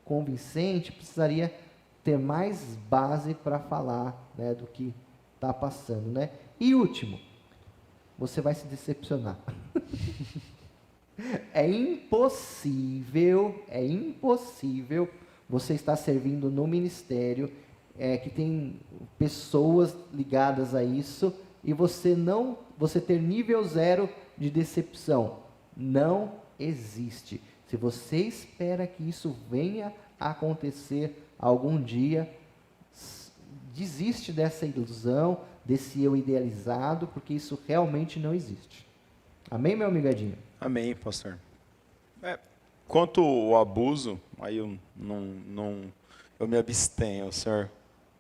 convincente, precisaria ter mais base para falar, né, do que está passando, né? E último, você vai se decepcionar. É impossível você estar servindo no ministério que tem pessoas ligadas a isso e você ter nível 0 de decepção. Não existe. Se você espera que isso venha a acontecer algum dia, desiste dessa ilusão, desse eu idealizado, porque isso realmente não existe. Amém, meu amigo Edinho? Amém, pastor. Quanto ao abuso, aí eu me abstenho, o senhor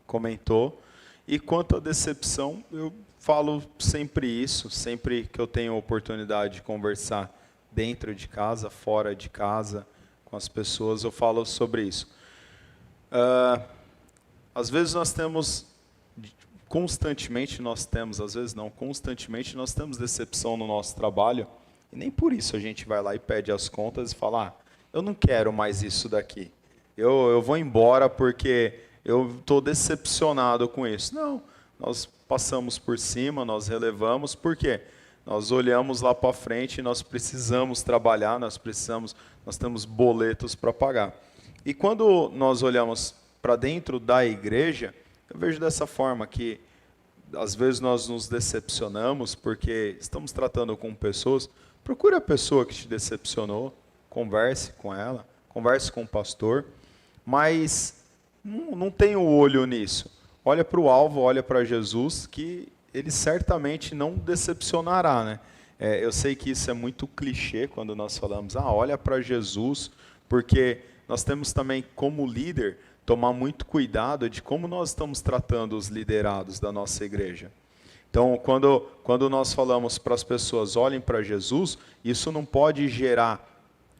comentou. E quanto à decepção, eu falo sempre isso, sempre que eu tenho oportunidade de conversar dentro de casa, fora de casa, com as pessoas, eu falo sobre isso. Às vezes constantemente nós temos decepção no nosso trabalho, e nem por isso a gente vai lá e pede as contas e fala, eu não quero mais isso daqui, eu vou embora porque eu estou decepcionado com isso. Não, nós passamos por cima, nós relevamos, por quê? Nós olhamos lá para frente e nós precisamos trabalhar, nós temos boletos para pagar. E quando nós olhamos para dentro da igreja, eu vejo dessa forma que às vezes nós nos decepcionamos porque estamos tratando com pessoas. Procure a pessoa que te decepcionou, converse com ela, converse com o pastor, mas não tenha o olho nisso. Olha para o alvo, olha para Jesus, que ele certamente não decepcionará, né? Eu sei que isso é muito clichê quando nós falamos, olha para Jesus, porque nós temos também, como líder, tomar muito cuidado de como nós estamos tratando os liderados da nossa igreja. Então, quando nós falamos para as pessoas, olhem para Jesus, isso não pode gerar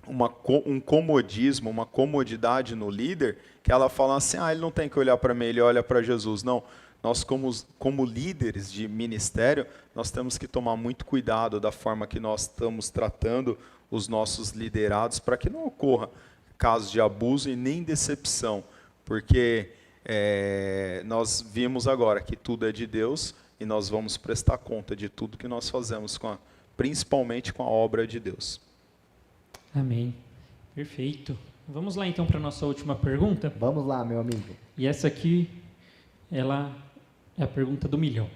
um comodismo, uma comodidade no líder, que ela fala assim, ele não tem que olhar para mim, ele olha para Jesus. Não, nós como líderes de ministério, nós temos que tomar muito cuidado da forma que nós estamos tratando os nossos liderados, para que não ocorra casos de abuso e nem decepção, porque nós vimos agora que tudo é de Deus, e nós vamos prestar conta de tudo que nós fazemos, principalmente com a obra de Deus. Amém. Perfeito. Vamos lá então para a nossa última pergunta? Vamos lá, meu amigo. E essa aqui, ela é a pergunta do milhão.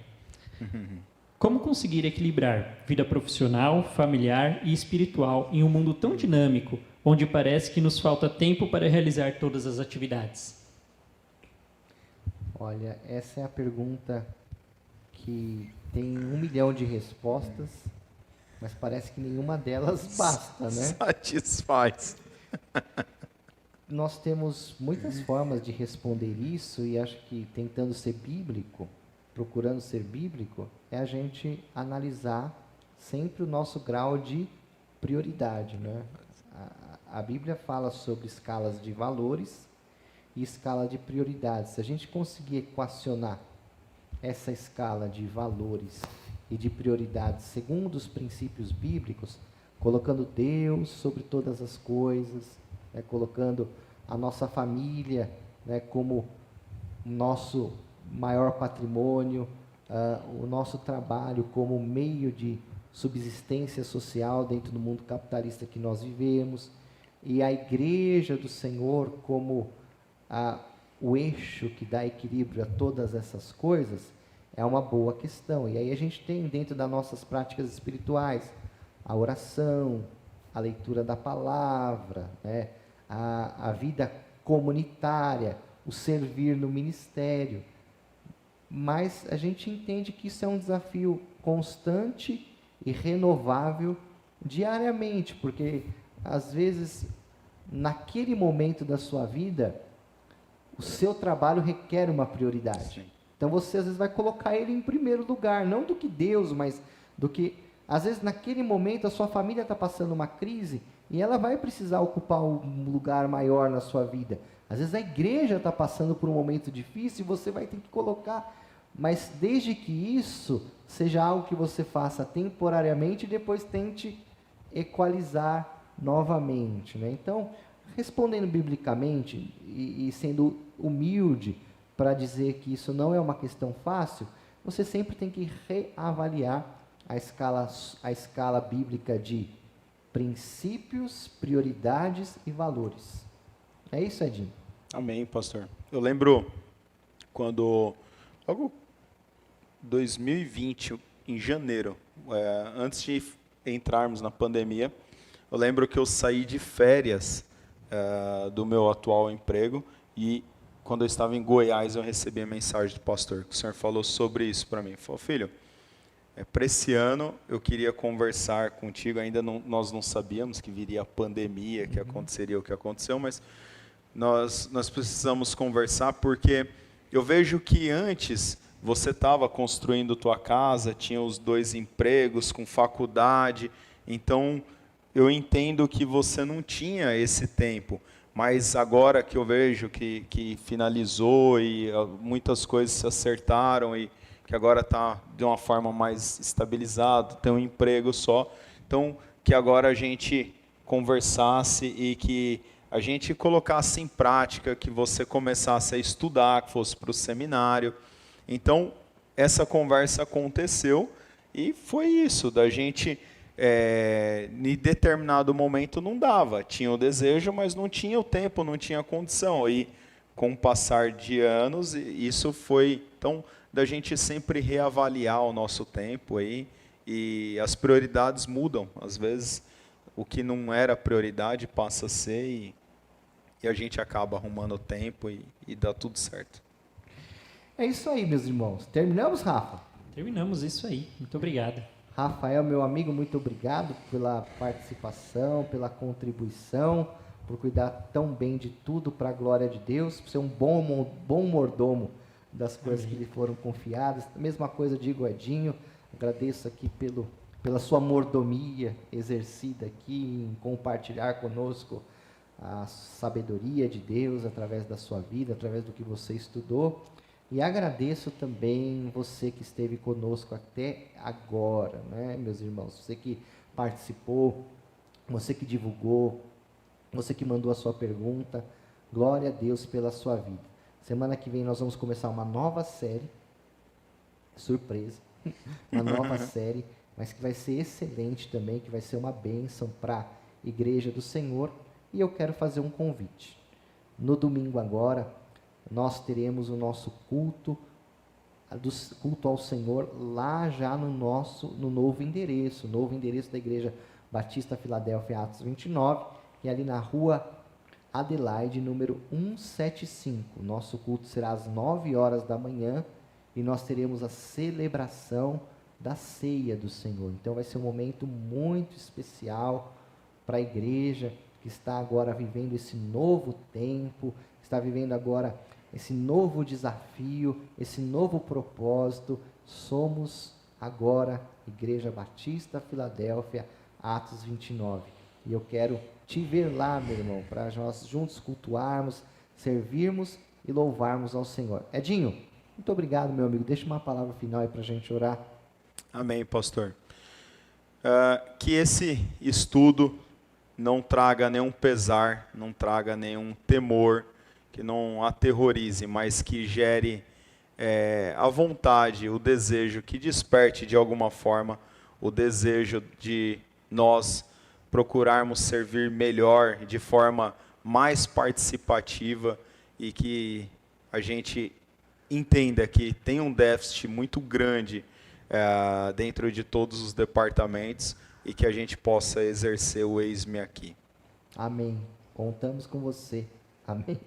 Como conseguir equilibrar vida profissional, familiar e espiritual em um mundo tão dinâmico, onde parece que nos falta tempo para realizar todas as atividades? Olha, essa é a pergunta que tem 1 milhão de respostas, mas parece que nenhuma delas basta, né? Satisfaz. Nós temos muitas formas de responder isso, e acho que tentando ser bíblico, procurando ser bíblico, é a gente analisar sempre o nosso grau de prioridade, né? A Bíblia fala sobre escalas de valores, e escala de prioridades. Se a gente conseguir equacionar essa escala de valores e de prioridades segundo os princípios bíblicos, colocando Deus sobre todas as coisas, né, colocando a nossa família, né, como nosso maior patrimônio, o nosso trabalho como meio de subsistência social dentro do mundo capitalista que nós vivemos, e a igreja do Senhor como o eixo que dá equilíbrio a todas essas coisas, é uma boa questão. E aí a gente tem dentro das nossas práticas espirituais a oração, a leitura da palavra, né, a vida comunitária, o servir no ministério. Mas a gente entende que isso é um desafio constante e renovável diariamente, porque às vezes, naquele momento da sua vida, o seu trabalho requer uma prioridade. Sim. Então você às vezes vai colocar ele em primeiro lugar, não do que Deus, mas do que, às vezes naquele momento a sua família está passando uma crise e ela vai precisar ocupar um lugar maior na sua vida. Às vezes a igreja está passando por um momento difícil e você vai ter que colocar, mas desde que isso seja algo que você faça temporariamente e depois tente equalizar novamente, né? Então, respondendo biblicamente e sendo humilde para dizer que isso não é uma questão fácil, você sempre tem que reavaliar a escala bíblica de princípios, prioridades e valores. É isso, Edinho? Amém, pastor. Eu lembro quando, logo 2020, em janeiro, antes de entrarmos na pandemia, eu lembro que eu saí de férias do meu atual emprego e quando eu estava em Goiás eu recebi a mensagem do pastor, que o senhor falou sobre isso para mim. Ele falou: filho, para esse ano eu queria conversar contigo, ainda não, nós não sabíamos que viria a pandemia, que aconteceria o que aconteceu, mas nós precisamos conversar porque eu vejo que antes você estava construindo tua casa, tinha os 2 empregos com faculdade, então eu entendo que você não tinha esse tempo, mas agora que eu vejo que finalizou e muitas coisas se acertaram e que agora está de uma forma mais estabilizada, tem um emprego só, então que agora a gente conversasse e que a gente colocasse em prática, que você começasse a estudar, que fosse para o seminário. Então, essa conversa aconteceu e foi isso, da gente, em determinado momento não dava, tinha o desejo, mas não tinha o tempo, não tinha a condição. E com o passar de anos, isso foi, então, da gente sempre reavaliar o nosso tempo aí, e as prioridades mudam, às vezes o que não era prioridade passa a ser e a gente acaba arrumando o tempo e dá tudo certo. É isso aí, meus irmãos. Terminamos, Rafa? Terminamos isso aí. Muito obrigado. Rafael, meu amigo, muito obrigado pela participação, pela contribuição, por cuidar tão bem de tudo para a glória de Deus, por ser um bom mordomo das coisas que lhe foram confiadas. A mesma coisa digo, Edinho, agradeço aqui pela sua mordomia exercida aqui em compartilhar conosco a sabedoria de Deus através da sua vida, através do que você estudou. E agradeço também você que esteve conosco até agora, né, meus irmãos? Você que participou, você que divulgou, você que mandou a sua pergunta. Glória a Deus pela sua vida. Semana que vem nós vamos começar uma nova série, surpresa, uma nova série, mas que vai ser excelente também, que vai ser uma bênção para a Igreja do Senhor. E eu quero fazer um convite. No domingo agora, nós teremos o nosso culto ao Senhor lá já no novo endereço da Igreja Batista Filadélfia Atos 29, que é ali na rua Adelaide, número 175. Nosso culto será às 9 horas da manhã e nós teremos a celebração da ceia do Senhor. Então vai ser um momento muito especial para a igreja que está agora vivendo esse novo tempo, está vivendo agora esse novo desafio, esse novo propósito. Somos agora Igreja Batista Filadélfia, Atos 29. E eu quero te ver lá, meu irmão, para nós juntos cultuarmos, servirmos e louvarmos ao Senhor. Edinho, muito obrigado, meu amigo. Deixa uma palavra final aí para a gente orar. Amém, pastor. Que esse estudo não traga nenhum pesar, não traga nenhum temor, que não aterrorize, mas que gere a vontade, o desejo, que desperte de alguma forma o desejo de nós procurarmos servir melhor, de forma mais participativa, e que a gente entenda que tem um déficit muito grande dentro de todos os departamentos, e que a gente possa exercer o eis-me aqui. Amém. Contamos com você. Amém.